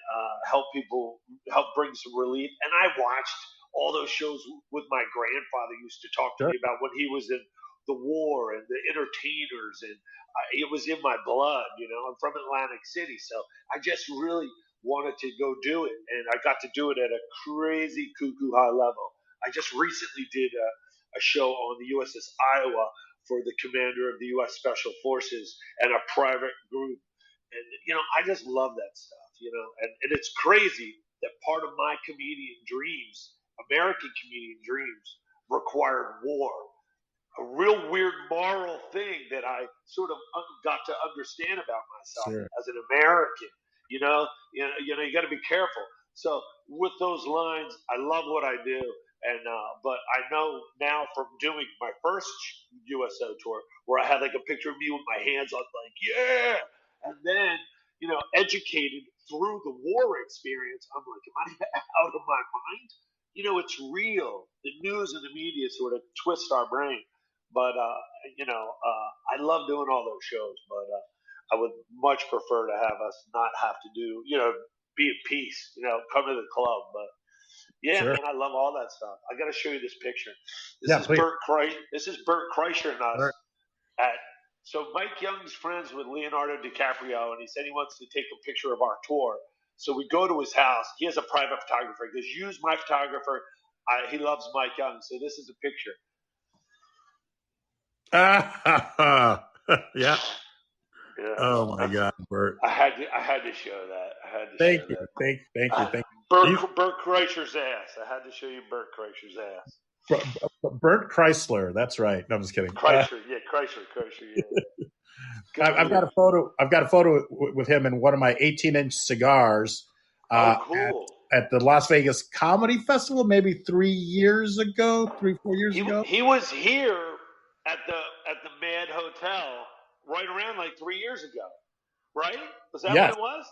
S3: help people, help bring some relief. And I watched all those shows with my grandfather used to talk to me about when he was in the war and the entertainers, and it was in my blood. I'm from Atlantic City, so I just really wanted to go do it, and I got to do it at a crazy cuckoo high level. I just recently did a show on the USS Iowa for the commander of the U.S. Special Forces and a private group, and I just love that stuff, and it's crazy that part of my comedian dreams, American comedian dreams, required war. A real weird moral thing that I sort of got to understand about myself as an American. You got to be careful. So with those lines, I love what I do, and but I know now from doing my first USO tour where I had like a picture of me with my hands on, like and then educated through the war experience, I'm like, am I out of my mind? It's real. The news and the media sort of twist our brain. But I love doing all those shows, but I would much prefer to have us not have to do, be at peace, come to the club. But man, I love all that stuff. I got to show you this picture. This is Bert Kreischer. This is Bert Kreischer and us. So Mike Young's friends with Leonardo DiCaprio, and he said he wants to take a picture of our tour. So we go to his house. He has a private photographer. He goes, "Use my photographer." He loves Mike Young, so this is a picture.
S2: Yeah. Oh my God, Bert!
S3: I had to show that.
S2: Thank you.
S3: Bert Kreischer's ass. I had to show you Bert Kreischer's ass.
S2: Bert Chrysler. That's right. No, I'm just kidding.
S3: Kreischer. Yeah.
S2: I've got a photo with him in one of my 18-inch cigars.
S3: Cool.
S2: At the Las Vegas Comedy Festival, maybe 4 years ago.
S3: He was here at the Mad Hotel right around like 3 years ago, right? Was that what it was?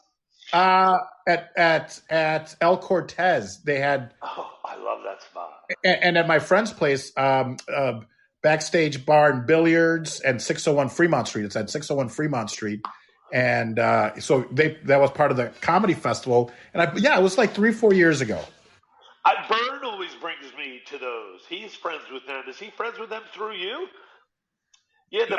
S2: At El Cortez, they had.
S3: Oh, I love that spot.
S2: And at my friend's place, backstage bar and billiards, and 601 Fremont Street. It's at 601 Fremont Street, and so that was part of the comedy festival. And it was like 3-4 years ago.
S3: Bern always brings me to those. He's friends with them. Is he friends with them through you? Yeah, the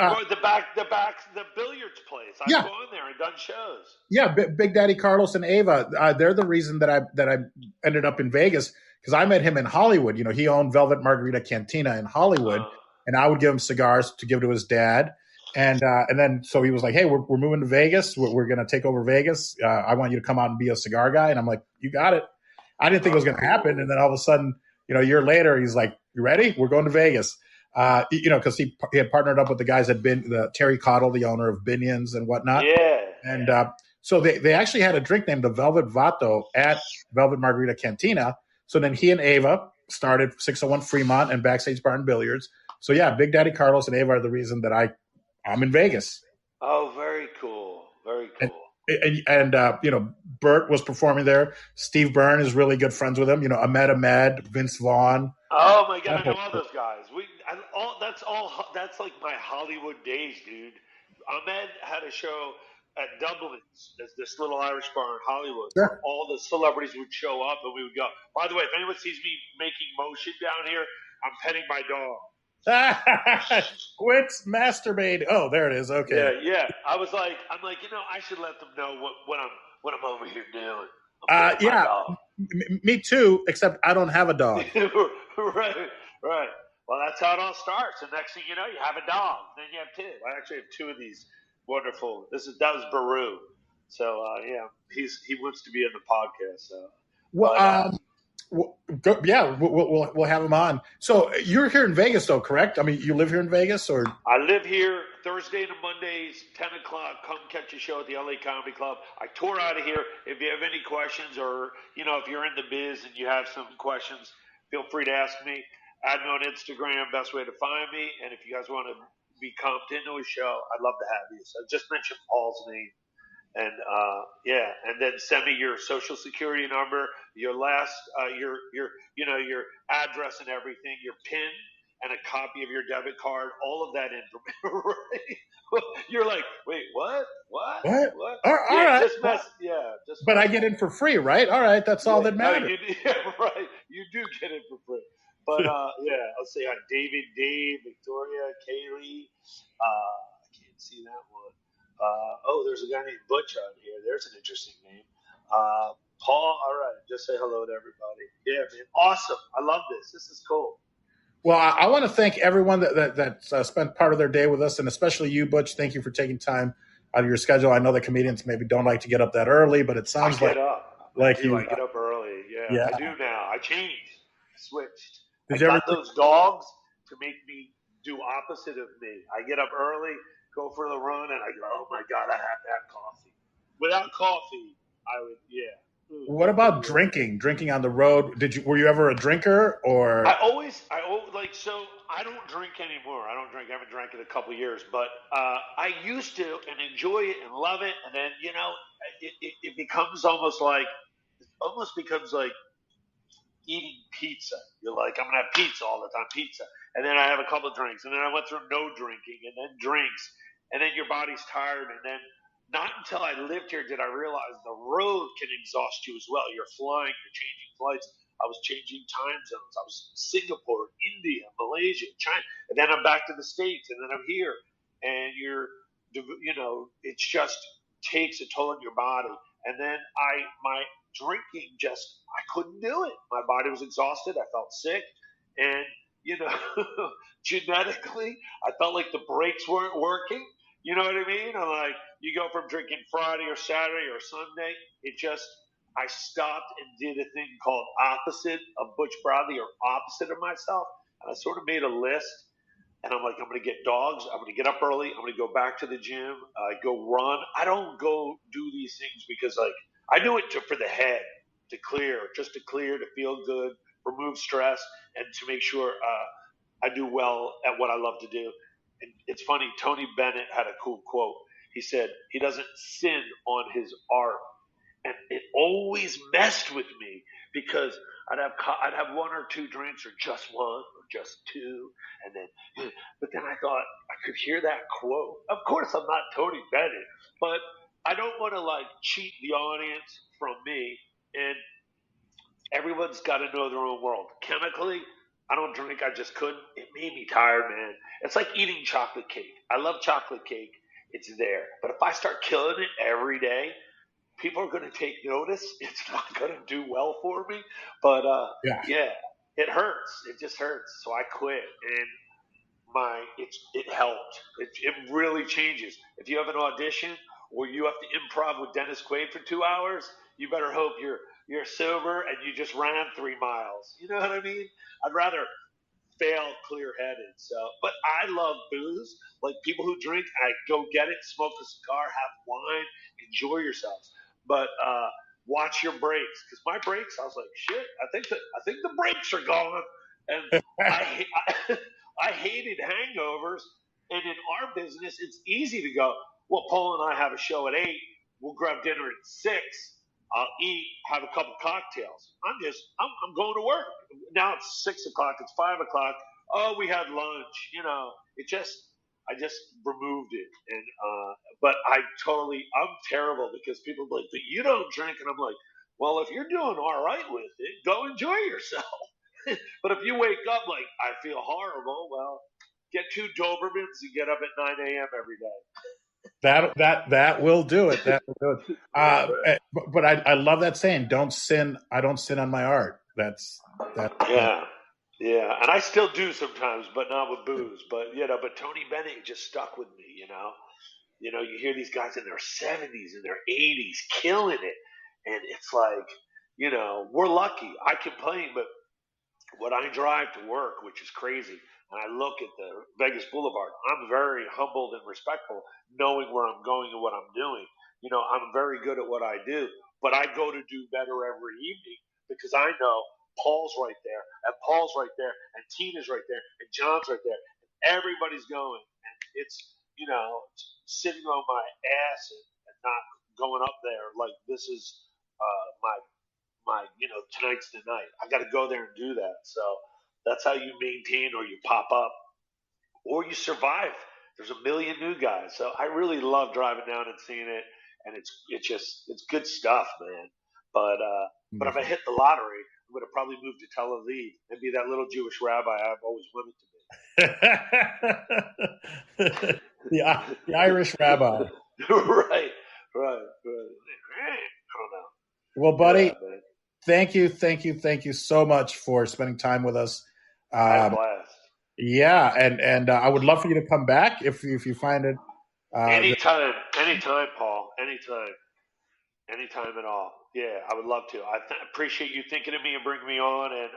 S3: billiards place. I've gone there and done shows.
S2: Yeah, Big Daddy Carlos and Ava. They're the reason that I ended up in Vegas, because I met him in Hollywood. He owned Velvet Margarita Cantina in Hollywood, and I would give him cigars to give to his dad. And then so he was like, "Hey, we're moving to Vegas. We're going to take over Vegas. I want you to come out and be a cigar guy." And I'm like, "You got it." I didn't think it was going to happen. And then all of a sudden, a year later, he's like, "You ready? We're going to Vegas." Because he had partnered up with the guys the Terry Cottle, the owner of Binion's and whatnot.
S3: Yeah.
S2: And so they actually had a drink named the Velvet Vato at Velvet Margarita Cantina. So then he and Ava started 601 Fremont and Backstage Bar and Billiards. So yeah, Big Daddy Carlos and Ava are the reason that I'm in Vegas.
S3: Oh, very cool. Very cool.
S2: And Burt was performing there. Steve Byrne is really good friends with him. You know, Ahmed, Vince Vaughn.
S3: Oh my god, I know all those guys. That's like my Hollywood days, dude. Ahmed had a show at Dublin's, this little Irish bar in Hollywood, where
S2: Sure.
S3: all the celebrities would show up, and we would go. By the way, if anyone sees me making motion down here, I'm petting my dog.
S2: Quit masturbating. Oh, there it is. Okay.
S3: Yeah. I'm like, I should let them know what I'm over here doing. I'm petting my
S2: Yeah,
S3: dog.
S2: me too. Except I don't have a dog.
S3: right. Well, that's how it all starts. And next thing you know, you have a dog. Then you have two. I actually have two of these wonderful. That was Baru. So yeah, he wants to be in the podcast. So,
S2: Well, we'll have him on. So you're here in Vegas, though, correct? I mean, you live here in Vegas, or
S3: I live here Thursday to Mondays, 10 o'clock. Come catch a show at the LA Comedy Club. I tour out of here. If you have any questions, or if you're in the biz and you have some questions, feel free to ask me. Add me on Instagram, best way to find me. And if you guys want to be comped into a show, I'd love to have you. So just mention Paul's name. And and then send me your social security number, your last, your address and everything, your PIN, and a copy of your debit card, all of that information. Right? You're like, wait, what?
S2: what?
S3: Yeah,
S2: all right. But I get in for free, right? All right, that's all that matters.
S3: Right. You do get in for free. But I'll say hi, David, Dave, Victoria, Kaylee. I can't see that one. There's a guy named Butch on here. There's an interesting name. Paul, all right. Just say hello to everybody. Yeah, man. Awesome. I love this. This is cool.
S2: Well, I want to thank everyone that spent part of their day with us, and especially you, Butch. Thank you for taking time out of your schedule. I know that comedians maybe don't like to get up that early, but it sounds
S3: I get up early. Yeah, I do now. I changed. I switched. I got those dogs to make me do opposite of me. I get up early, go for the run, and I go, oh my God, I have to have coffee. Without coffee, I would,
S2: What about drinking? Drinking on the road? Were you ever a drinker, or?
S3: I don't drink anymore. I haven't drank in a couple of years, but I used to and enjoy it and love it. And then, it becomes almost becomes like eating pizza. You're like, I'm going to have pizza all the time, pizza. And then I have a couple of drinks, and then I went through no drinking, and then drinks, and then your body's tired, and then not until I lived here did I realize the road can exhaust you as well. You're flying, you're changing flights. I was changing time zones. I was in Singapore, India, Malaysia, China, and then I'm back to the States, and then I'm here, and it just takes a toll on your body. And then my drinking I couldn't do it. My body was exhausted. I felt sick, and genetically, I felt like the brakes weren't working. You know what I mean? I'm like, you go from drinking Friday or Saturday or Sunday, I stopped and did a thing called opposite of Butch Bradley, or opposite of myself. And I sort of made a list, and I'm like, I'm going to get dogs. I'm going to get up early. I'm going to go back to the gym, go run. I don't go do these things because I do it for the head, to clear, to feel good, remove stress, and to make sure I do well at what I love to do. And it's funny, Tony Bennett had a cool quote. He said, he doesn't sin on his art. And it always messed with me because I'd have one or two drinks, or just one, or just two, but then I thought I could hear that quote. Of course, I'm not Tony Bennett, but I don't want to cheat the audience from me. And everyone's got to know their own world. Chemically, I don't drink. I just couldn't. It made me tired, man. It's like eating chocolate cake. I love chocolate cake. It's there. But if I start killing it every day, people are going to take notice. It's not going to do well for me. But it hurts. It just hurts. So I quit, and it helped. It really changes. If you have an audition or you have to improv with Dennis Quaid for 2 hours, you better hope you're sober and you just ran 3 miles. You know what I mean? I'd rather fail clear-headed. So, but I love booze. Like people who drink, I go get it, smoke a cigar, have wine, enjoy yourselves. But watch your brakes, because my brakes, I was like, shit. I think the brakes are gone, and I hated hangovers. And in our business, it's easy to go, well, Paul and I have a show at 8. We'll grab dinner at 6. I'll eat, have a couple cocktails. I'm going to work. Now it's 6 o'clock. It's 5 o'clock. Oh, we had lunch. I just removed it. But I'm terrible because people are like, but you don't drink. And I'm like, well, if you're doing all right with it, go enjoy yourself. But if you wake up like, I feel horrible, well, get 2 Dobermans and get up at 9 a.m. every day.
S2: That will do it. That will do it.
S3: Right.
S2: But I love that saying. Don't sin. I don't sin on my art. That's that.
S3: Yeah. Yeah. And I still do sometimes, but not with booze. But Tony Bennett just stuck with me, you know. You hear these guys in their 70s and their 80s killing it. And it's like, we're lucky. I complain, but when I drive to work, which is crazy, and I look at the Vegas Boulevard, I'm very humbled and respectful knowing where I'm going and what I'm doing. I'm very good at what I do, but I go to do better every evening because I know Paul's right there, and Paul's right there, and Tina's right there, and John's right there, and everybody's going. And it's, sitting on my ass and not going up there like this is my tonight's the night. I got to go there and do that. So that's how you maintain or you pop up or you survive. There's a million new guys. So I really love driving down and seeing it. And it's good stuff, man. But if I hit the lottery, I'm going to probably move to Tel Aviv and be that little Jewish rabbi I've always wanted
S2: to be. the Irish rabbi.
S3: Right. I don't know.
S2: Well, buddy, thank you so much for spending time with us.
S3: I had a blast.
S2: Yeah, and I would love for you to come back if you find it.
S3: Anytime, Paul. Anytime at all. Yeah, I would love to. I appreciate you thinking of me and bringing me on. And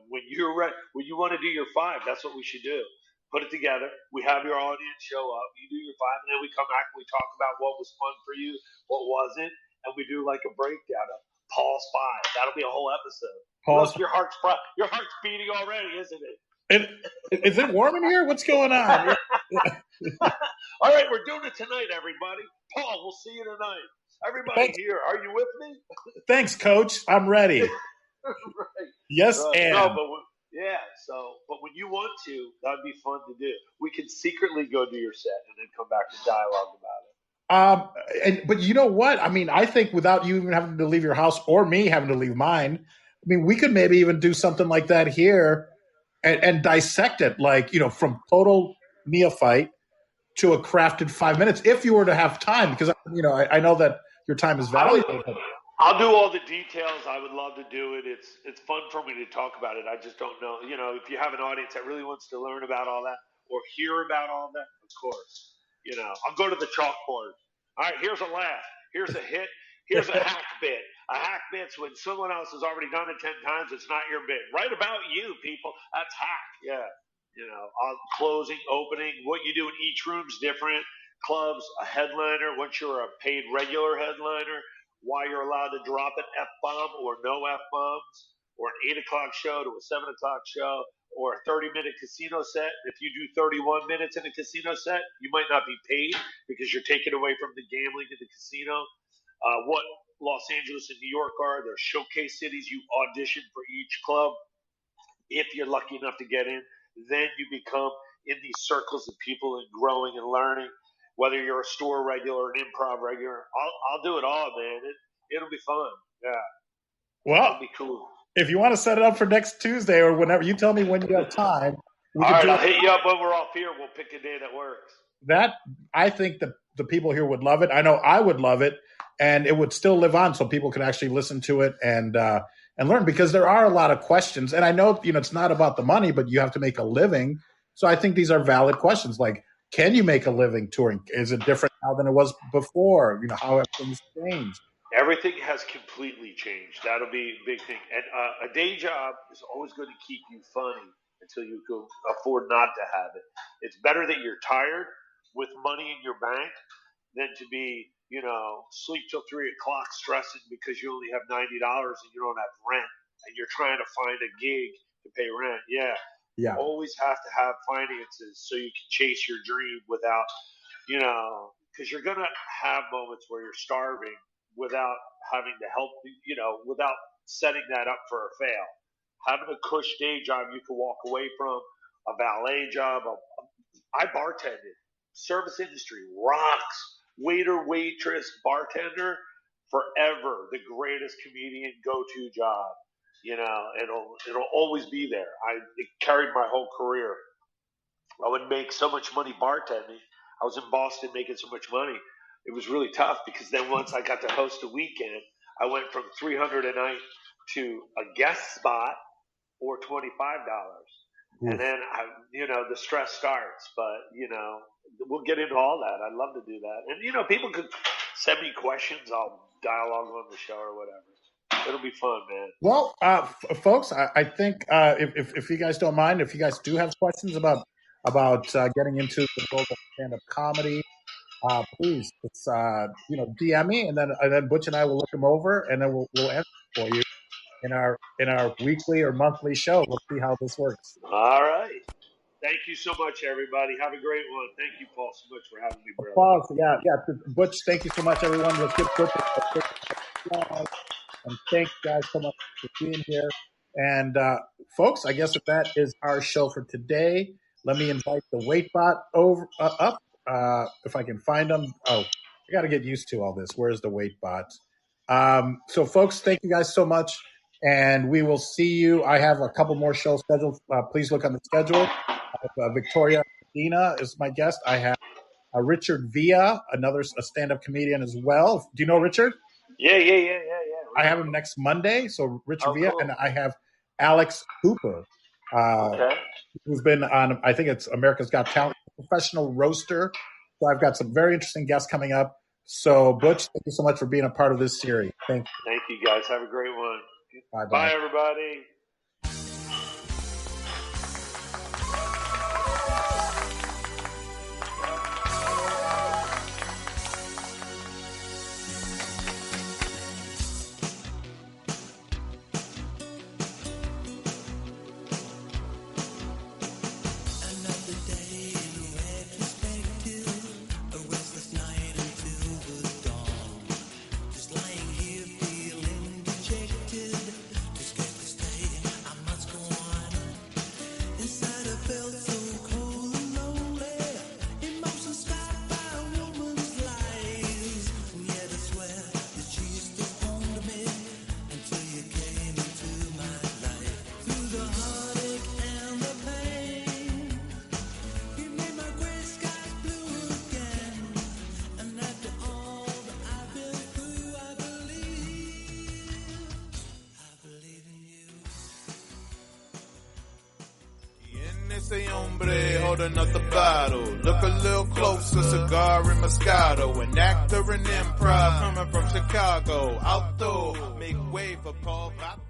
S3: when you're ready, when you want to do your 5, that's what we should do. Put it together. We have your audience show up. You do your 5, and then we come back and we talk about what was fun for you, what wasn't, and we do like a breakdown of Paul's 5. That'll be a whole episode. Look, your heart's beating already, isn't it?
S2: Is it warm in here? What's going on?
S3: All right, we're doing it tonight, everybody. Paul, we'll see you tonight. Everybody here, are you with me?
S2: Thanks, Coach. I'm ready.
S3: Right.
S2: Yes, and.
S3: No, but when you want to, that'd be fun to do. We could secretly go do your set and then come back to dialogue about it.
S2: But you know what? I mean, I think without you even having to leave your house or me having to leave mine, I mean, we could maybe even do something like that here and dissect it, like, from total neophyte to a crafted 5 minutes, if you were to have time, because, I know that your time is valuable.
S3: I'll do all the details. I would love to do it. It's fun for me to talk about it. I just don't know. If you have an audience that really wants to learn about all that or hear about all that, of course. I'll go to the chalkboard. All right, here's a laugh. Here's a hit. Here's a hack bit. A hack bit's when someone else has already done it 10 times. It's not your bit. Right about you, people. That's hack. Yeah. Closing, opening, what you do in each room's different. Clubs, a headliner. Once you're a paid regular headliner, why you're allowed to drop an F-bomb or no F-bombs, or an 8 o'clock show to a 7 o'clock show, or a 30-minute casino set. If you do 31 minutes in a casino set, you might not be paid because you're taken away from the gambling in the casino. What Los Angeles and New York are, they're showcase cities. You audition for each club. If you're lucky enough to get in, then you become in these circles of people and growing and learning. Whether you're a store regular, an improv regular, I'll do it all, man. It'll be fun. Yeah.
S2: Well,
S3: it'll be cool.
S2: If you want to set it up for next Tuesday or whenever, you tell me when you have time.
S3: All right, I'll hit you up when we're off here. We'll pick a day that works.
S2: I think that the people here would love it. I know I would love it, and it would still live on, so people could actually listen to it and learn, because there are a lot of questions. And I know it's not about the money, but you have to make a living. So I think these are valid questions. Like, can you make a living touring? Is it different now than it was before? How have things changed?
S3: Everything has completely changed. That'll be a big thing. And a day job is always going to keep you funny until you can afford not to have it. It's better that you're tired with money in your bank than to be, sleep till 3 o'clock stressing because you only have $90 and you don't have rent and you're trying to find a gig to pay rent. Yeah.
S2: Yeah.
S3: You always have to have finances so you can chase your dream without, because you're going to have moments where you're starving without having to help, without setting that up for a fail. Having a cush day job you can walk away from, a valet job. I bartended. Service industry rocks. Waiter, waitress, bartender, forever the greatest comedian go-to job. It'll always be there. It carried my whole career. I would make so much money bartending. I was in Boston making so much money. It was really tough because then once I got to host a weekend, I went from $300 a night to a guest spot or $25. And then the stress starts, but we'll get into all that. I'd love to do that. And people could send me questions. I'll dialogue on the show or whatever. It'll be fun, man.
S2: Well, folks, I think if you guys don't mind, if you guys do have questions about getting into the world of stand-up comedy, please, it's DM me, and then Butch and I will look them over, and then we'll answer for you in our weekly or monthly show. We'll see how this works.
S3: All right. Thank you so much, everybody. Have a great one. Thank you, Paul, so much for having me, brother.
S2: Applause. Yeah. Butch, thank you so much, everyone. Let's give Butch a big applause. And thank you guys so much for being here. And folks, I guess that is our show for today. Let me invite the waitbot up. If I can find them. Oh, I got to get used to all this. Where's the waitbot? So, folks, thank you guys so much. And we will see you. I have a couple more shows scheduled. Please look on the schedule. Victoria Medina is my guest. I have Richard Villa, a stand-up comedian as well. Do you know Richard?
S3: Yeah.
S2: I have him next Monday. So Richard Villa, cool. And I have Alex Hooper, who's been on, I think it's America's Got Talent, professional roaster. So I've got some very interesting guests coming up. So Butch, thank you so much for being a part of this series. Thank you.
S3: Thank you, guys. Have a great one.
S2: Bye,
S3: Bye, everybody.
S1: Ese hombre holding up the bottle. Look a little closer, cigar and Moscato. An actor in improv coming from Chicago. Outdoor, make way for Paul Vato.